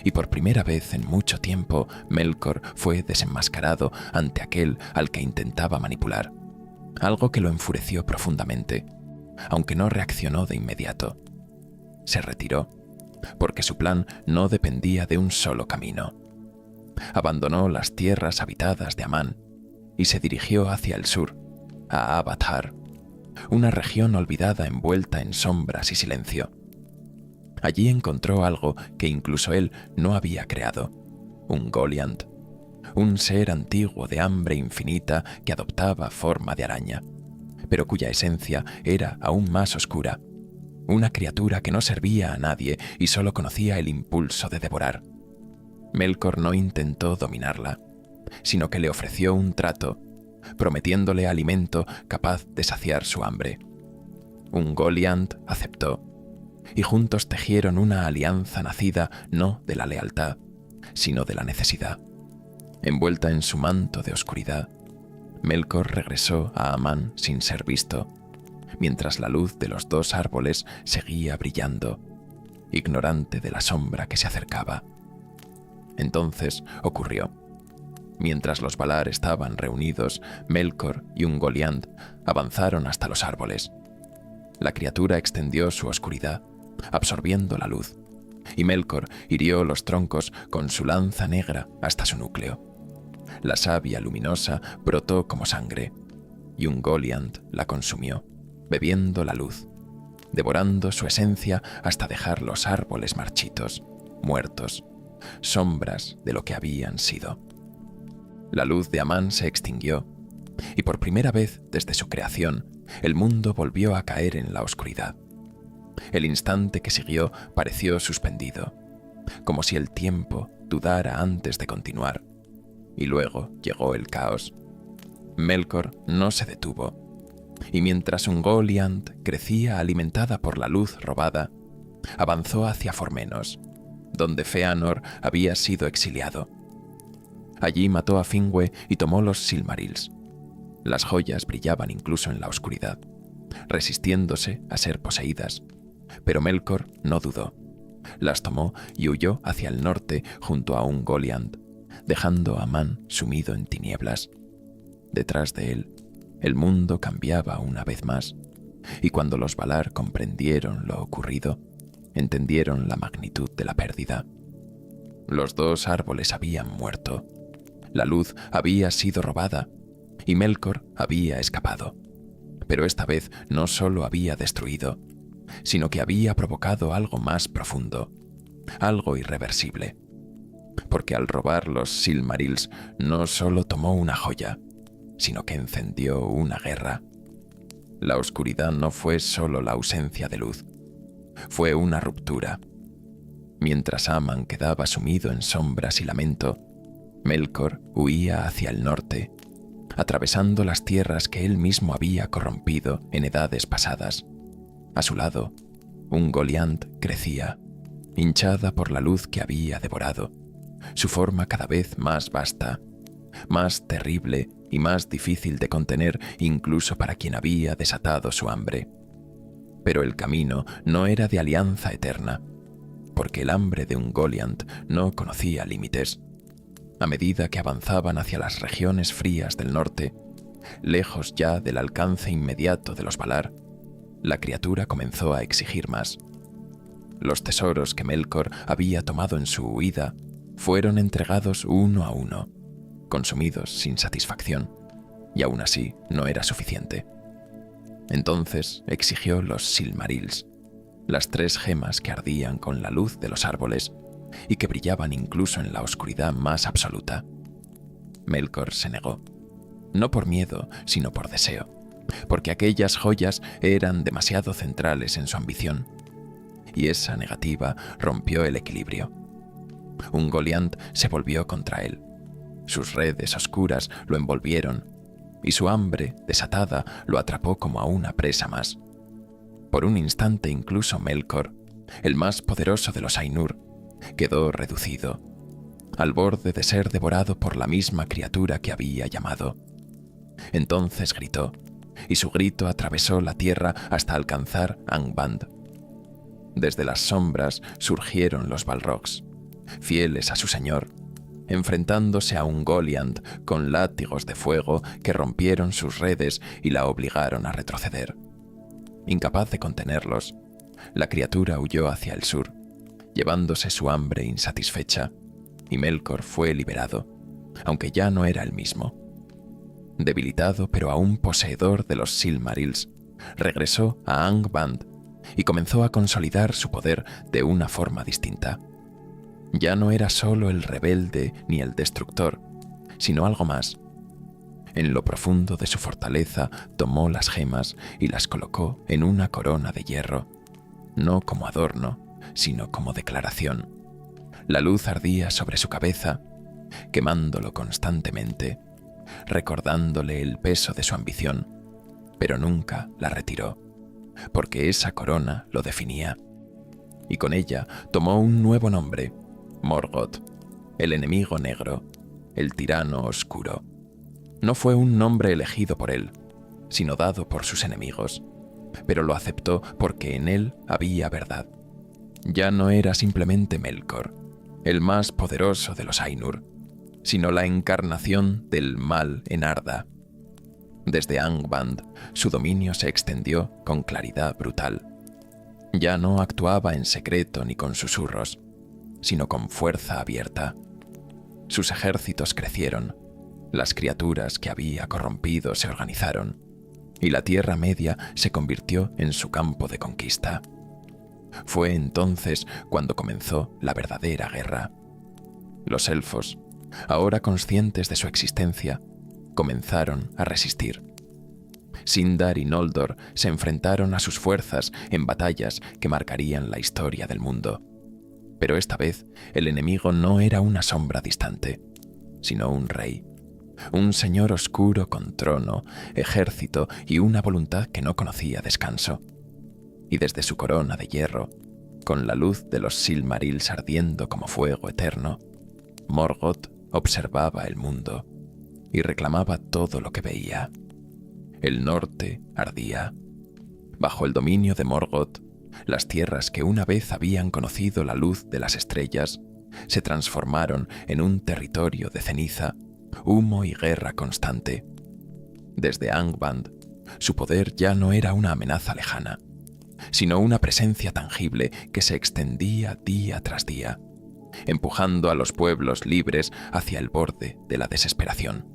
y por primera vez en mucho tiempo Melkor fue desenmascarado ante aquel al que intentaba manipular, algo que lo enfureció profundamente, aunque no reaccionó de inmediato. Se retiró, porque su plan no dependía de un solo camino. Abandonó las tierras habitadas de Amán y se dirigió hacia el sur, a Avatar, una región olvidada envuelta en sombras y silencio. Allí encontró algo que incluso él no había creado, un Goliant, un ser antiguo de hambre infinita que adoptaba forma de araña, pero cuya esencia era aún más oscura, una criatura que no servía a nadie y solo conocía el impulso de devorar. Melkor no intentó dominarla, sino que le ofreció un trato, prometiéndole alimento capaz de saciar su hambre. Un Goliant aceptó, y juntos tejieron una alianza nacida no de la lealtad, sino de la necesidad. Envuelta en su manto de oscuridad, Melkor regresó a Amán sin ser visto, mientras la luz de los dos árboles seguía brillando, ignorante de la sombra que se acercaba. Entonces ocurrió. Mientras los Valar estaban reunidos, Melkor y Ungoliant avanzaron hasta los árboles. La criatura extendió su oscuridad, absorbiendo la luz, y Melkor hirió los troncos con su lanza negra hasta su núcleo. La savia luminosa brotó como sangre, y Ungoliant la consumió, bebiendo la luz, devorando su esencia hasta dejar los árboles marchitos, muertos, sombras de lo que habían sido. La luz de Amán se extinguió, y por primera vez desde su creación, el mundo volvió a caer en la oscuridad. El instante que siguió pareció suspendido, como si el tiempo dudara antes de continuar, y luego llegó el caos. Melkor no se detuvo, y mientras Ungoliant crecía alimentada por la luz robada, avanzó hacia Formenos, donde Fëanor había sido exiliado. Allí mató a Finwë y tomó los Silmarils. Las joyas brillaban incluso en la oscuridad, resistiéndose a ser poseídas, pero Melkor no dudó. Las tomó y huyó hacia el norte junto a Ungoliant, dejando a Amán sumido en tinieblas. Detrás de él, el mundo cambiaba una vez más, y cuando los Valar comprendieron lo ocurrido, entendieron la magnitud de la pérdida. Los dos árboles habían muerto, la luz había sido robada, y Melkor había escapado. Pero esta vez no solo había destruido, sino que había provocado algo más profundo, algo irreversible. Porque al robar los Silmarils no solo tomó una joya, sino que encendió una guerra. La oscuridad no fue solo la ausencia de luz, fue una ruptura. Mientras Amán quedaba sumido en sombras y lamento, Melkor huía hacia el norte, atravesando las tierras que él mismo había corrompido en edades pasadas. A su lado, Ungoliant crecía, hinchada por la luz que había devorado, su forma cada vez más vasta, más terrible y más difícil de contener incluso para quien había desatado su hambre. Pero el camino no era de alianza eterna, porque el hambre de Ungoliant no conocía límites. A medida que avanzaban hacia las regiones frías del norte, lejos ya del alcance inmediato de los Valar, la criatura comenzó a exigir más. Los tesoros que Melkor había tomado en su huida fueron entregados uno a uno, consumidos sin satisfacción, y aún así no era suficiente. Entonces exigió los Silmarils, las 3 gemas que ardían con la luz de los árboles y que brillaban incluso en la oscuridad más absoluta. Melkor se negó, no por miedo, sino por deseo, porque aquellas joyas eran demasiado centrales en su ambición, y esa negativa rompió el equilibrio. Ungoliant se volvió contra él. Sus redes oscuras lo envolvieron, y su hambre, desatada, lo atrapó como a una presa más. Por un instante incluso Melkor, el más poderoso de los Ainur, quedó reducido, al borde de ser devorado por la misma criatura que había llamado. Entonces gritó, y su grito atravesó la tierra hasta alcanzar Angband. Desde las sombras surgieron los Balrogs, fieles a su señor, enfrentándose a Ungoliant con látigos de fuego que rompieron sus redes y la obligaron a retroceder. Incapaz de contenerlos, la criatura huyó hacia el sur, llevándose su hambre insatisfecha, y Melkor fue liberado, aunque ya no era el mismo. Debilitado pero aún poseedor de los Silmarils, regresó a Angband y comenzó a consolidar su poder de una forma distinta. Ya no era solo el rebelde ni el destructor, sino algo más. En lo profundo de su fortaleza tomó las gemas y las colocó en una corona de hierro, no como adorno, sino como declaración. La luz ardía sobre su cabeza, quemándolo constantemente, recordándole el peso de su ambición, pero nunca la retiró, porque esa corona lo definía. Y con ella tomó un nuevo nombre, Morgoth, el enemigo negro, el tirano oscuro. No fue un nombre elegido por él, sino dado por sus enemigos, pero lo aceptó porque en él había verdad. Ya no era simplemente Melkor, el más poderoso de los Ainur, sino la encarnación del mal en Arda. Desde Angband, su dominio se extendió con claridad brutal. Ya no actuaba en secreto ni con susurros, sino con fuerza abierta. Sus ejércitos crecieron, las criaturas que había corrompido se organizaron, y la Tierra Media se convirtió en su campo de conquista. Fue entonces cuando comenzó la verdadera guerra. Los elfos, ahora conscientes de su existencia, comenzaron a resistir. Sindar y Noldor se enfrentaron a sus fuerzas en batallas que marcarían la historia del mundo. Pero esta vez el enemigo no era una sombra distante, sino un rey, un señor oscuro con trono, ejército y una voluntad que no conocía descanso. Y desde su corona de hierro, con la luz de los Silmarils ardiendo como fuego eterno, Morgoth observaba el mundo y reclamaba todo lo que veía. El norte ardía. Bajo el dominio de Morgoth, las tierras que una vez habían conocido la luz de las estrellas se transformaron en un territorio de ceniza, humo y guerra constante. Desde Angband, su poder ya no era una amenaza lejana, sino una presencia tangible que se extendía día tras día, empujando a los pueblos libres hacia el borde de la desesperación.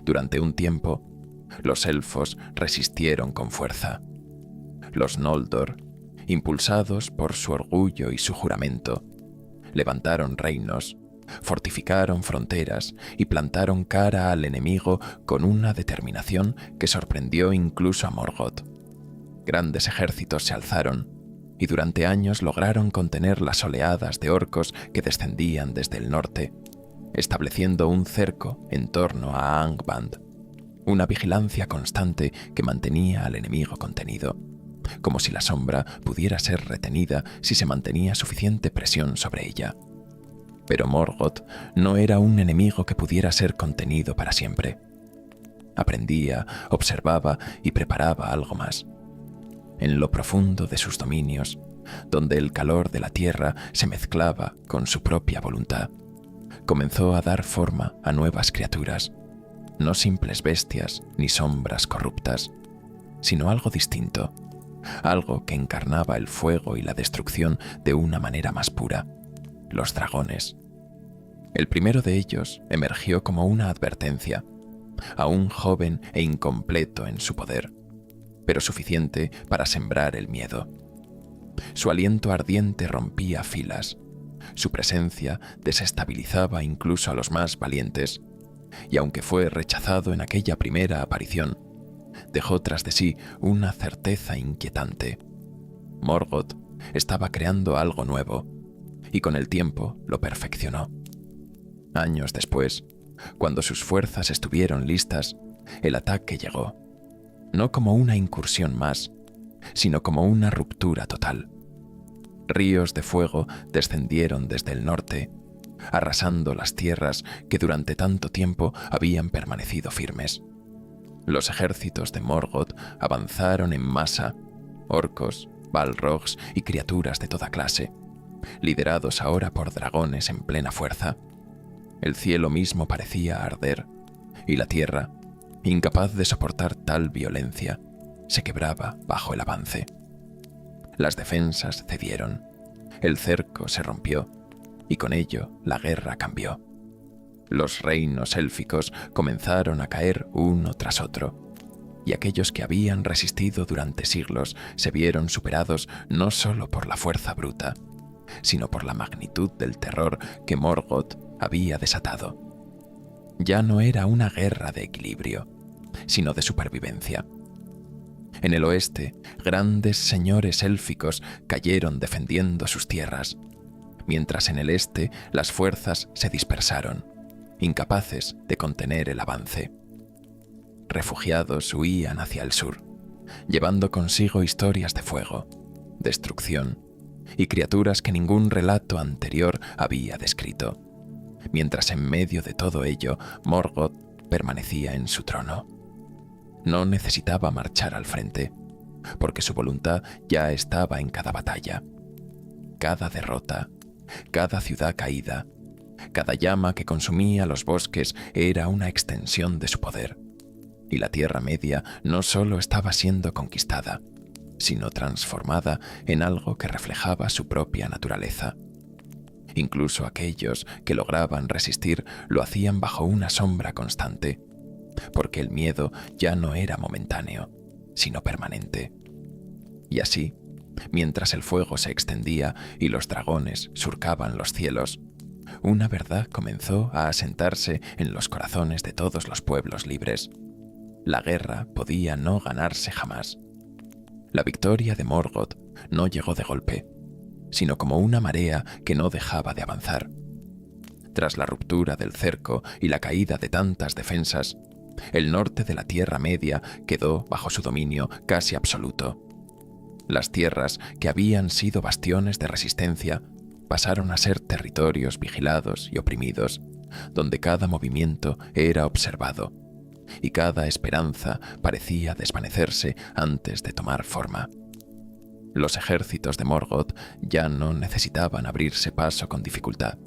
Durante un tiempo, los elfos resistieron con fuerza. Los Noldor, impulsados por su orgullo y su juramento, levantaron reinos, fortificaron fronteras y plantaron cara al enemigo con una determinación que sorprendió incluso a Morgoth. Grandes ejércitos se alzaron y durante años lograron contener las oleadas de orcos que descendían desde el norte, estableciendo un cerco en torno a Angband, una vigilancia constante que mantenía al enemigo contenido, como si la sombra pudiera ser retenida si se mantenía suficiente presión sobre ella. Pero Morgoth no era un enemigo que pudiera ser contenido para siempre. Aprendía, observaba y preparaba algo más. En lo profundo de sus dominios, donde el calor de la tierra se mezclaba con su propia voluntad, comenzó a dar forma a nuevas criaturas, no simples bestias ni sombras corruptas, sino algo distinto, algo que encarnaba el fuego y la destrucción de una manera más pura: los dragones. El primero de ellos emergió como una advertencia, aún joven e incompleto en su poder, pero suficiente para sembrar el miedo. Su aliento ardiente rompía filas, su presencia desestabilizaba incluso a los más valientes, y aunque fue rechazado en aquella primera aparición, dejó tras de sí una certeza inquietante. Morgoth estaba creando algo nuevo, y con el tiempo lo perfeccionó. Años después, cuando sus fuerzas estuvieron listas, el ataque llegó, no como una incursión más, sino como una ruptura total. Ríos de fuego descendieron desde el norte, arrasando las tierras que durante tanto tiempo habían permanecido firmes. Los ejércitos de Morgoth avanzaron en masa, orcos, balrogs y criaturas de toda clase, liderados ahora por dragones en plena fuerza. El cielo mismo parecía arder, y la tierra, incapaz de soportar tal violencia, se quebraba bajo el avance. Las defensas cedieron, el cerco se rompió, y con ello la guerra cambió. Los reinos élficos comenzaron a caer uno tras otro, y aquellos que habían resistido durante siglos se vieron superados no solo por la fuerza bruta, sino por la magnitud del terror que Morgoth había desatado. Ya no era una guerra de equilibrio, sino de supervivencia. En el oeste, grandes señores élficos cayeron defendiendo sus tierras, mientras en el este las fuerzas se dispersaron, incapaces de contener el avance. Refugiados huían hacia el sur, llevando consigo historias de fuego, destrucción y criaturas que ningún relato anterior había descrito, mientras en medio de todo ello Morgoth permanecía en su trono. No necesitaba marchar al frente, porque su voluntad ya estaba en cada batalla. Cada derrota, cada ciudad caída, cada llama que consumía los bosques era una extensión de su poder. Y la Tierra Media no solo estaba siendo conquistada, sino transformada en algo que reflejaba su propia naturaleza. Incluso aquellos que lograban resistir lo hacían bajo una sombra constante, porque el miedo ya no era momentáneo, sino permanente. Y así, mientras el fuego se extendía y los dragones surcaban los cielos, una verdad comenzó a asentarse en los corazones de todos los pueblos libres. La guerra podía no ganarse jamás. La victoria de Morgoth no llegó de golpe, sino como una marea que no dejaba de avanzar. Tras la ruptura del cerco y la caída de tantas defensas, el norte de la Tierra Media quedó bajo su dominio casi absoluto. Las tierras que habían sido bastiones de resistencia pasaron a ser territorios vigilados y oprimidos, donde cada movimiento era observado y cada esperanza parecía desvanecerse antes de tomar forma. Los ejércitos de Morgoth ya no necesitaban abrirse paso con dificultad,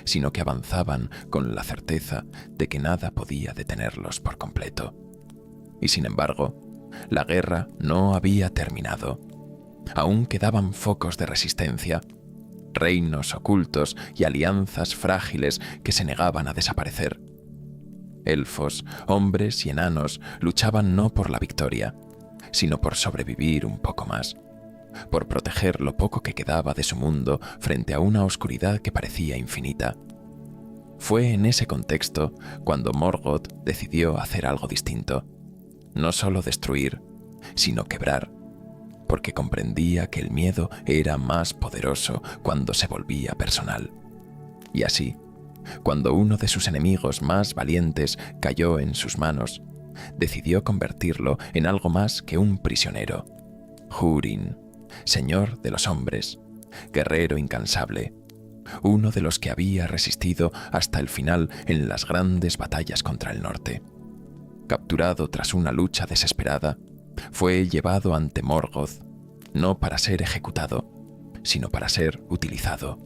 sino que avanzaban con la certeza de que nada podía detenerlos por completo. Y sin embargo, la guerra no había terminado. Aún quedaban focos de resistencia, reinos ocultos y alianzas frágiles que se negaban a desaparecer. Elfos, hombres y enanos luchaban no por la victoria, sino por sobrevivir un poco más, por proteger lo poco que quedaba de su mundo frente a una oscuridad que parecía infinita. Fue en ese contexto cuando Morgoth decidió hacer algo distinto, no solo destruir, sino quebrar, porque comprendía que el miedo era más poderoso cuando se volvía personal. Y así, cuando uno de sus enemigos más valientes cayó en sus manos, decidió convertirlo en algo más que un prisionero. Húrin, señor de los hombres, guerrero incansable, uno de los que había resistido hasta el final en las grandes batallas contra el norte. Capturado tras una lucha desesperada, fue llevado ante Morgoth, no para ser ejecutado, sino para ser utilizado.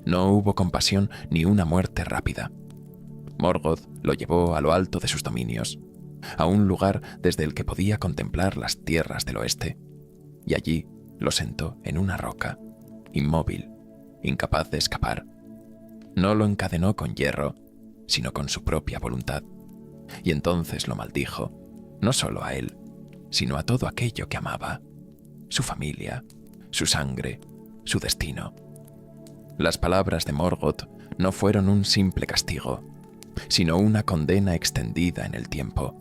No hubo compasión ni una muerte rápida. Morgoth lo llevó a lo alto de sus dominios, a un lugar desde el que podía contemplar las tierras del oeste, y allí lo sentó en una roca, inmóvil, incapaz de escapar. No lo encadenó con hierro, sino con su propia voluntad, y entonces lo maldijo, no solo a él, sino a todo aquello que amaba, su familia, su sangre, su destino. Las palabras de Morgoth no fueron un simple castigo, sino una condena extendida en el tiempo,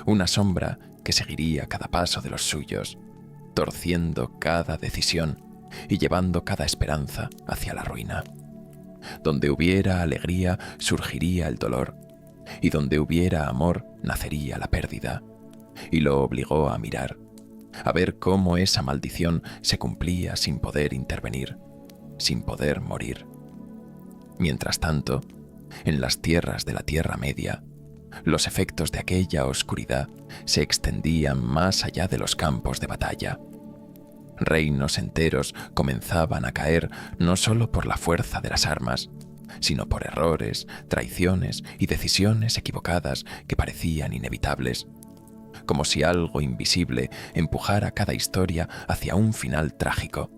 una sombra que seguiría cada paso de los suyos, torciendo cada decisión y llevando cada esperanza hacia la ruina. Donde hubiera alegría surgiría el dolor, y donde hubiera amor nacería la pérdida, y lo obligó a mirar, a ver cómo esa maldición se cumplía sin poder intervenir, sin poder morir. Mientras tanto, en las tierras de la Tierra Media, los efectos de aquella oscuridad se extendían más allá de los campos de batalla. Reinos enteros comenzaban a caer no solo por la fuerza de las armas, sino por errores, traiciones y decisiones equivocadas que parecían inevitables, como si algo invisible empujara cada historia hacia un final trágico.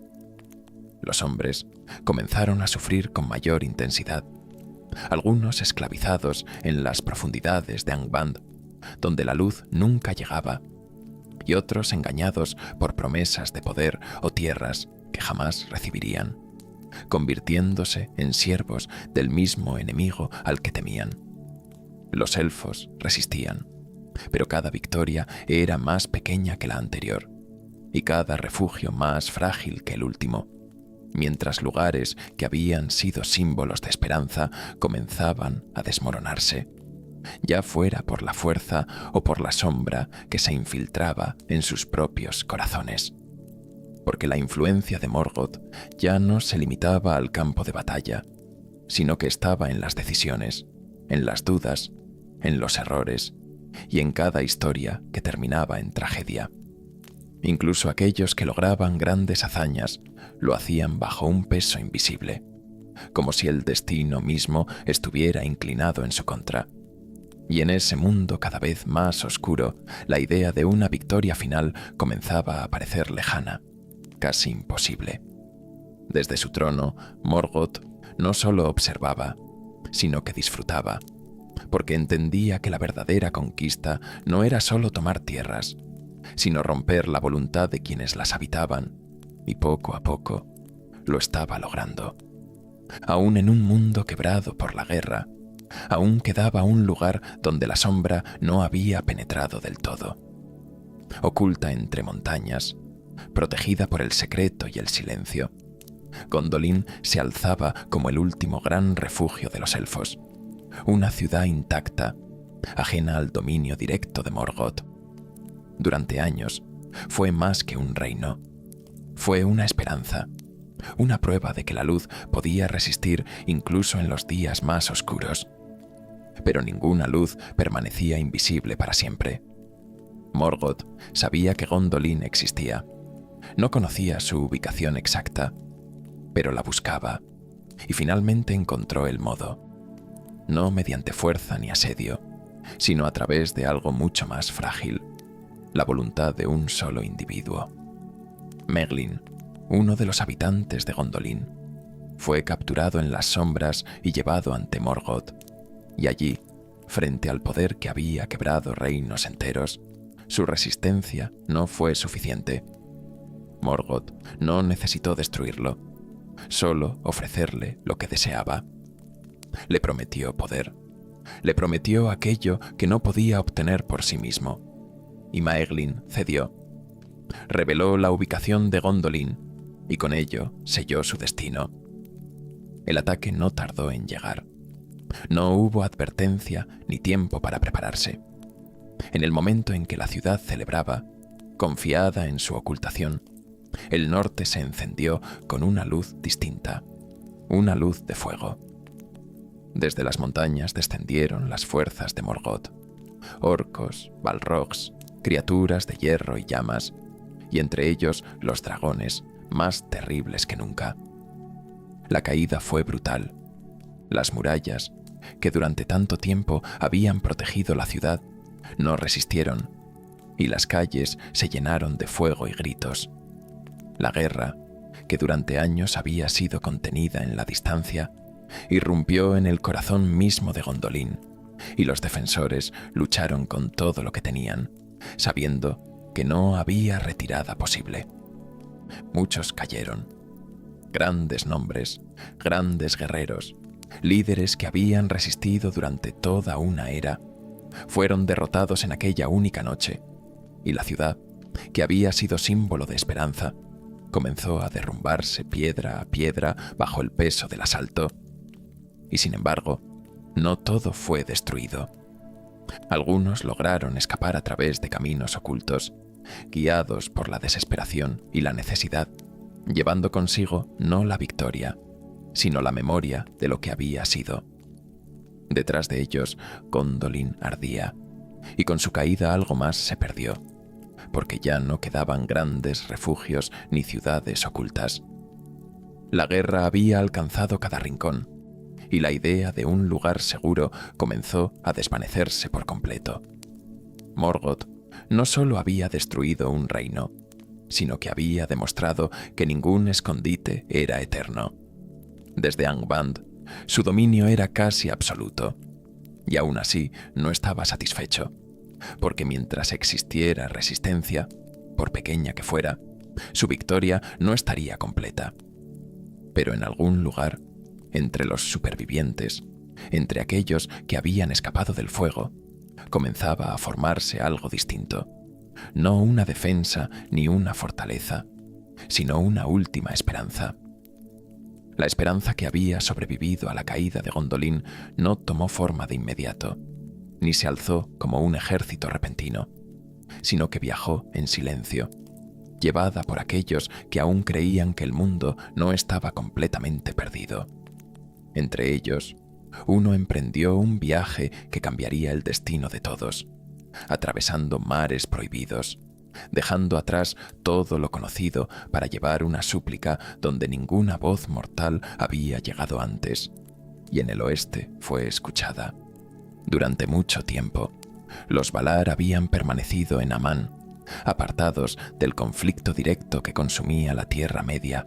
Los hombres comenzaron a sufrir con mayor intensidad, algunos esclavizados en las profundidades de Angband, donde la luz nunca llegaba, y otros engañados por promesas de poder o tierras que jamás recibirían, convirtiéndose en siervos del mismo enemigo al que temían. Los elfos resistían, pero cada victoria era más pequeña que la anterior, y cada refugio más frágil que el último, mientras lugares que habían sido símbolos de esperanza comenzaban a desmoronarse, ya fuera por la fuerza o por la sombra que se infiltraba en sus propios corazones. Porque la influencia de Morgoth ya no se limitaba al campo de batalla, sino que estaba en las decisiones, en las dudas, en los errores y en cada historia que terminaba en tragedia. Incluso aquellos que lograban grandes hazañas lo hacían bajo un peso invisible, como si el destino mismo estuviera inclinado en su contra. Y en ese mundo cada vez más oscuro, la idea de una victoria final comenzaba a parecer lejana, casi imposible. Desde su trono, Morgoth no solo observaba, sino que disfrutaba, porque entendía que la verdadera conquista no era solo tomar tierras, sino romper la voluntad de quienes las habitaban, y poco a poco lo estaba logrando. Aún en un mundo quebrado por la guerra, aún quedaba un lugar donde la sombra no había penetrado del todo. Oculta entre montañas, protegida por el secreto y el silencio, Gondolin se alzaba como el último gran refugio de los elfos, una ciudad intacta, ajena al dominio directo de Morgoth. Durante años, fue más que un reino. Fue una esperanza, una prueba de que la luz podía resistir incluso en los días más oscuros. Pero ninguna luz permanecía invisible para siempre. Morgoth sabía que Gondolin existía. No conocía su ubicación exacta, pero la buscaba, y finalmente encontró el modo. No mediante fuerza ni asedio, sino a través de algo mucho más frágil, la voluntad de un solo individuo. Meglin, uno de los habitantes de Gondolin, fue capturado en las sombras y llevado ante Morgoth, y allí, frente al poder que había quebrado reinos enteros, su resistencia no fue suficiente. Morgoth no necesitó destruirlo, solo ofrecerle lo que deseaba. Le prometió poder, le prometió aquello que no podía obtener por sí mismo, y Maeglin cedió. Reveló la ubicación de Gondolin y con ello selló su destino. El ataque no tardó en llegar. No hubo advertencia ni tiempo para prepararse. En el momento en que la ciudad celebraba, confiada en su ocultación, el norte se encendió con una luz distinta, una luz de fuego. Desde las montañas descendieron las fuerzas de Morgoth, orcos, balrogs, criaturas de hierro y llamas, y entre ellos los dragones, más terribles que nunca. La caída fue brutal. Las murallas, que durante tanto tiempo habían protegido la ciudad, no resistieron, y las calles se llenaron de fuego y gritos. La guerra, que durante años había sido contenida en la distancia, irrumpió en el corazón mismo de Gondolin, y los defensores lucharon con todo lo que tenían, sabiendo que no había retirada posible. Muchos cayeron. Grandes nombres, grandes guerreros, líderes que habían resistido durante toda una era, fueron derrotados en aquella única noche, y la ciudad, que había sido símbolo de esperanza, comenzó a derrumbarse piedra a piedra bajo el peso del asalto. Y sin embargo, no todo fue destruido. Algunos lograron escapar a través de caminos ocultos, guiados por la desesperación y la necesidad, llevando consigo no la victoria, sino la memoria de lo que había sido. Detrás de ellos, Gondolin ardía, y con su caída algo más se perdió, porque ya no quedaban grandes refugios ni ciudades ocultas. La guerra había alcanzado cada rincón, y la idea de un lugar seguro comenzó a desvanecerse por completo. Morgoth no solo había destruido un reino, sino que había demostrado que ningún escondite era eterno. Desde Angband, su dominio era casi absoluto, y aún así no estaba satisfecho, porque mientras existiera resistencia, por pequeña que fuera, su victoria no estaría completa. Pero en algún lugar, entre los supervivientes, entre aquellos que habían escapado del fuego, comenzaba a formarse algo distinto. No una defensa ni una fortaleza, sino una última esperanza. La esperanza que había sobrevivido a la caída de Gondolin no tomó forma de inmediato, ni se alzó como un ejército repentino, sino que viajó en silencio, llevada por aquellos que aún creían que el mundo no estaba completamente perdido. Entre ellos, uno emprendió un viaje que cambiaría el destino de todos, atravesando mares prohibidos, dejando atrás todo lo conocido para llevar una súplica donde ninguna voz mortal había llegado antes, y en el oeste fue escuchada. Durante mucho tiempo, los Valar habían permanecido en Amán, apartados del conflicto directo que consumía la Tierra Media,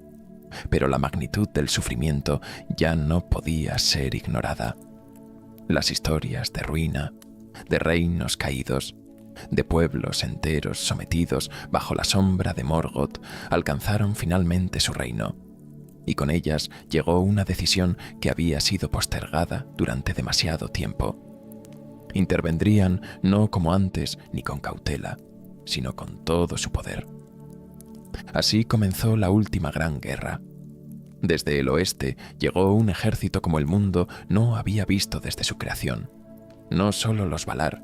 pero la magnitud del sufrimiento ya no podía ser ignorada. Las historias de ruina, de reinos caídos, de pueblos enteros sometidos bajo la sombra de Morgoth alcanzaron finalmente su reino, y con ellas llegó una decisión que había sido postergada durante demasiado tiempo. Intervendrían no como antes ni con cautela, sino con todo su poder. Así comenzó la última gran guerra. Desde el oeste llegó un ejército como el mundo no había visto desde su creación. No solo los Valar,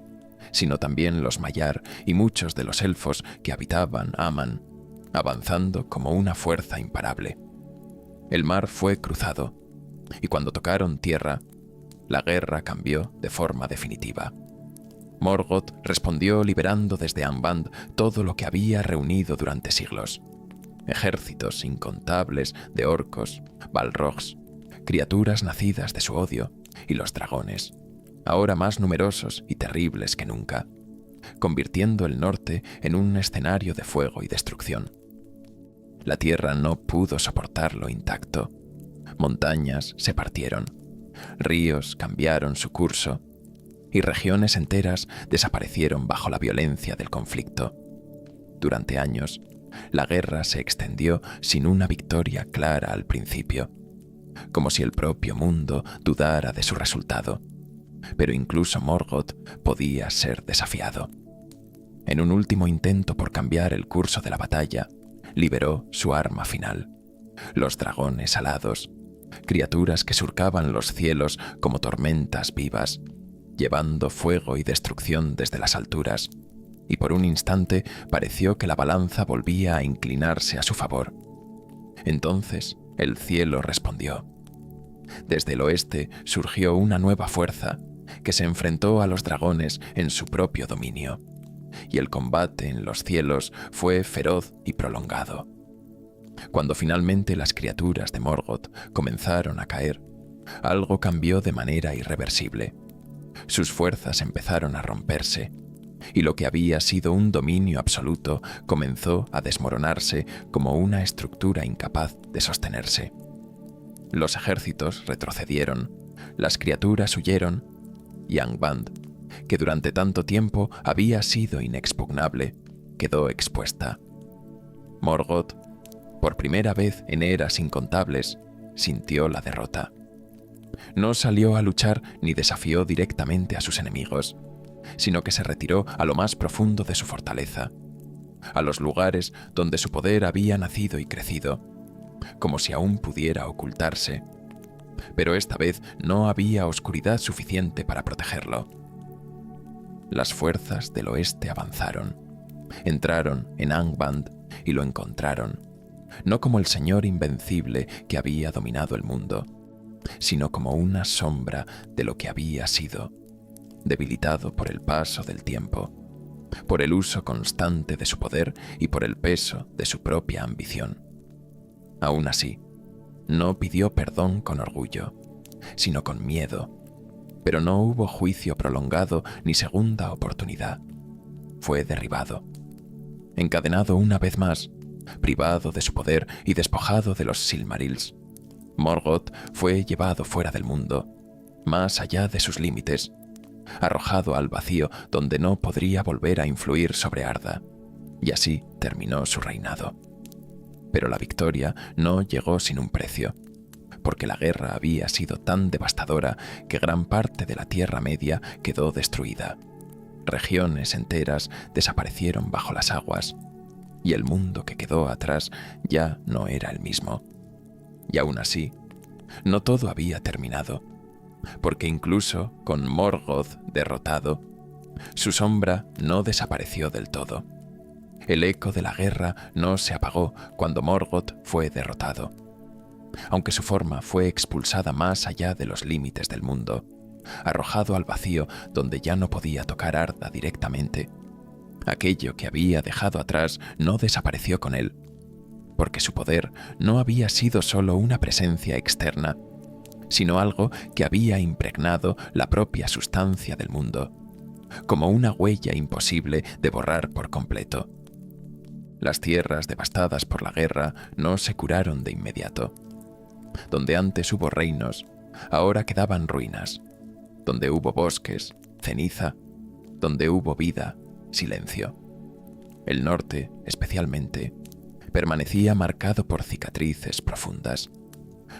sino también los Maiar y muchos de los elfos que habitaban Aman, avanzando como una fuerza imparable. El mar fue cruzado, y cuando tocaron tierra, la guerra cambió de forma definitiva. Morgoth respondió liberando desde Angband todo lo que había reunido durante siglos. Ejércitos incontables de orcos, balrogs, criaturas nacidas de su odio, y los dragones, ahora más numerosos y terribles que nunca, convirtiendo el norte en un escenario de fuego y destrucción. La tierra no pudo soportarlo intacto. Montañas se partieron, ríos cambiaron su curso, y regiones enteras desaparecieron bajo la violencia del conflicto. Durante años, la guerra se extendió sin una victoria clara al principio, como si el propio mundo dudara de su resultado, pero incluso Morgoth podía ser desafiado. En un último intento por cambiar el curso de la batalla, liberó su arma final, los dragones alados, criaturas que surcaban los cielos como tormentas vivas, llevando fuego y destrucción desde las alturas, y por un instante pareció que la balanza volvía a inclinarse a su favor. Entonces el cielo respondió. Desde el oeste surgió una nueva fuerza que se enfrentó a los dragones en su propio dominio, y el combate en los cielos fue feroz y prolongado. Cuando finalmente las criaturas de Morgoth comenzaron a caer, algo cambió de manera irreversible. Sus fuerzas empezaron a romperse, y lo que había sido un dominio absoluto comenzó a desmoronarse como una estructura incapaz de sostenerse. Los ejércitos retrocedieron, las criaturas huyeron, y Angband, que durante tanto tiempo había sido inexpugnable, quedó expuesta. Morgoth, por primera vez en eras incontables, sintió la derrota. No salió a luchar ni desafió directamente a sus enemigos, sino que se retiró a lo más profundo de su fortaleza, a los lugares donde su poder había nacido y crecido, como si aún pudiera ocultarse. Pero esta vez no había oscuridad suficiente para protegerlo. Las fuerzas del oeste avanzaron, entraron en Angband y lo encontraron, no como el señor invencible que había dominado el mundo, sino como una sombra de lo que había sido, debilitado por el paso del tiempo, por el uso constante de su poder y por el peso de su propia ambición. Aún así, no pidió perdón con orgullo, sino con miedo, pero no hubo juicio prolongado ni segunda oportunidad. Fue derribado, encadenado una vez más, privado de su poder y despojado de los Silmarils. Morgoth fue llevado fuera del mundo, más allá de sus límites, arrojado al vacío donde no podría volver a influir sobre Arda, y así terminó su reinado. Pero la victoria no llegó sin un precio, porque la guerra había sido tan devastadora que gran parte de la Tierra Media quedó destruida. Regiones enteras desaparecieron bajo las aguas, y el mundo que quedó atrás ya no era el mismo. Y aún así, no todo había terminado, porque incluso con Morgoth derrotado, su sombra no desapareció del todo. El eco de la guerra no se apagó cuando Morgoth fue derrotado. aunque su forma fue expulsada más allá de los límites del mundo, arrojado al vacío donde ya no podía tocar Arda directamente. Aquello que había dejado atrás no desapareció con él, porque su poder no había sido solo una presencia externa, sino algo que había impregnado la propia sustancia del mundo, como una huella imposible de borrar por completo. Las tierras devastadas por la guerra no se curaron de inmediato. Donde antes hubo reinos, ahora quedaban ruinas. Donde hubo bosques, ceniza. Donde hubo vida, silencio. El norte, especialmente, permanecía marcado por cicatrices profundas,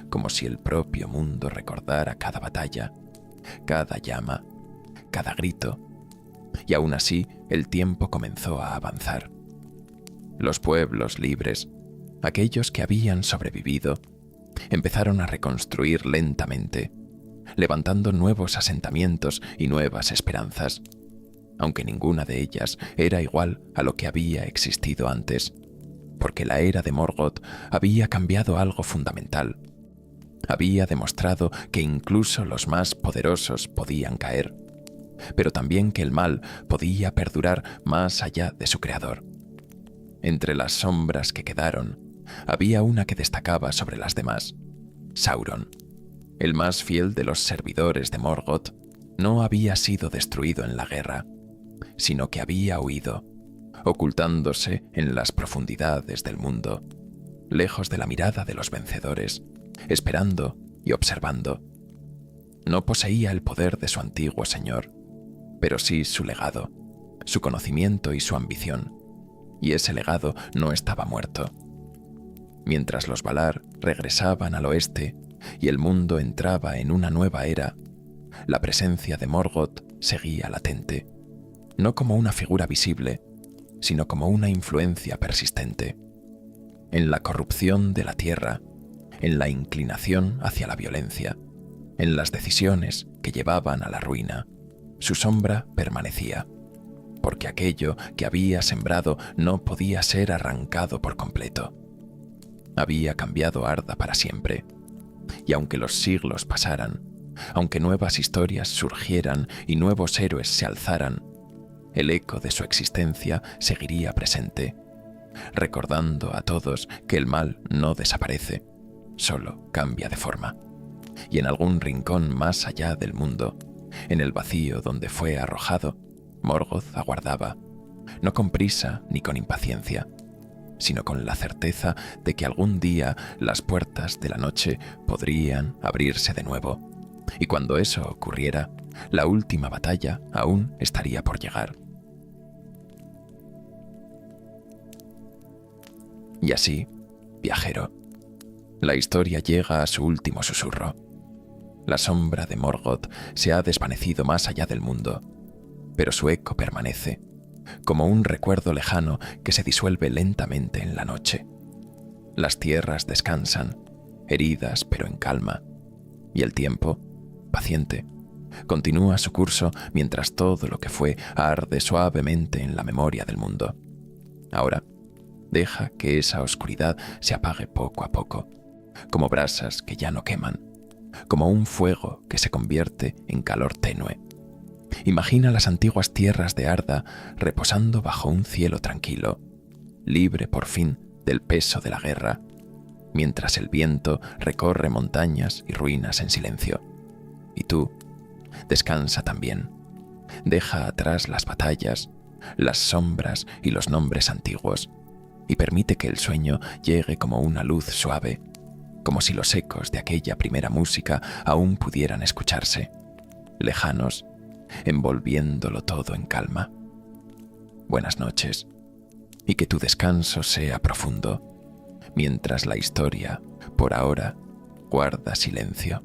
como si el propio mundo recordara cada batalla, cada llama, cada grito, y aún así el tiempo comenzó a avanzar. Los pueblos libres, aquellos que habían sobrevivido, empezaron a reconstruir lentamente, levantando nuevos asentamientos y nuevas esperanzas, aunque ninguna de ellas era igual a lo que había existido antes, porque la era de Morgoth había cambiado algo fundamental. Había demostrado que incluso los más poderosos podían caer, pero también que el mal podía perdurar más allá de su creador. Entre las sombras que quedaron, había una que destacaba sobre las demás. Sauron, el más fiel de los servidores de Morgoth, no había sido destruido en la guerra, sino que había huido, ocultándose en las profundidades del mundo, lejos de la mirada de los vencedores, esperando y observando. No poseía el poder de su antiguo señor, pero sí su legado, su conocimiento y su ambición, y ese legado no estaba muerto. Mientras los Valar regresaban al oeste y el mundo entraba en una nueva era, la presencia de Morgoth seguía latente, no como una figura visible, sino como una influencia persistente. En la corrupción de la tierra, en la inclinación hacia la violencia, en las decisiones que llevaban a la ruina, su sombra permanecía, porque aquello que había sembrado no podía ser arrancado por completo. Había cambiado Arda para siempre, y aunque los siglos pasaran, aunque nuevas historias surgieran y nuevos héroes se alzaran, el eco de su existencia seguiría presente, recordando a todos que el mal no desaparece, solo cambia de forma. Y en algún rincón más allá del mundo, en el vacío donde fue arrojado, Morgoth aguardaba, no con prisa ni con impaciencia, sino con la certeza de que algún día las puertas de la noche podrían abrirse de nuevo, y cuando eso ocurriera, la última batalla aún estaría por llegar. Y así, viajero, la historia llega a su último susurro. La sombra de Morgoth se ha desvanecido más allá del mundo, pero su eco permanece, como un recuerdo lejano que se disuelve lentamente en la noche. Las tierras descansan, heridas pero en calma, y el tiempo, paciente, continúa su curso mientras todo lo que fue arde suavemente en la memoria del mundo. Ahora, deja que esa oscuridad se apague poco a poco, como brasas que ya no queman, como un fuego que se convierte en calor tenue. Imagina las antiguas tierras de Arda reposando bajo un cielo tranquilo, libre por fin del peso de la guerra, mientras el viento recorre montañas y ruinas en silencio. Y tú, descansa también. Deja atrás las batallas, las sombras y los nombres antiguos, y permite que el sueño llegue como una luz suave, como si los ecos de aquella primera música aún pudieran escucharse, lejanos, envolviéndolo todo en calma. Buenas noches, y que tu descanso sea profundo, mientras la historia, por ahora, guarda silencio.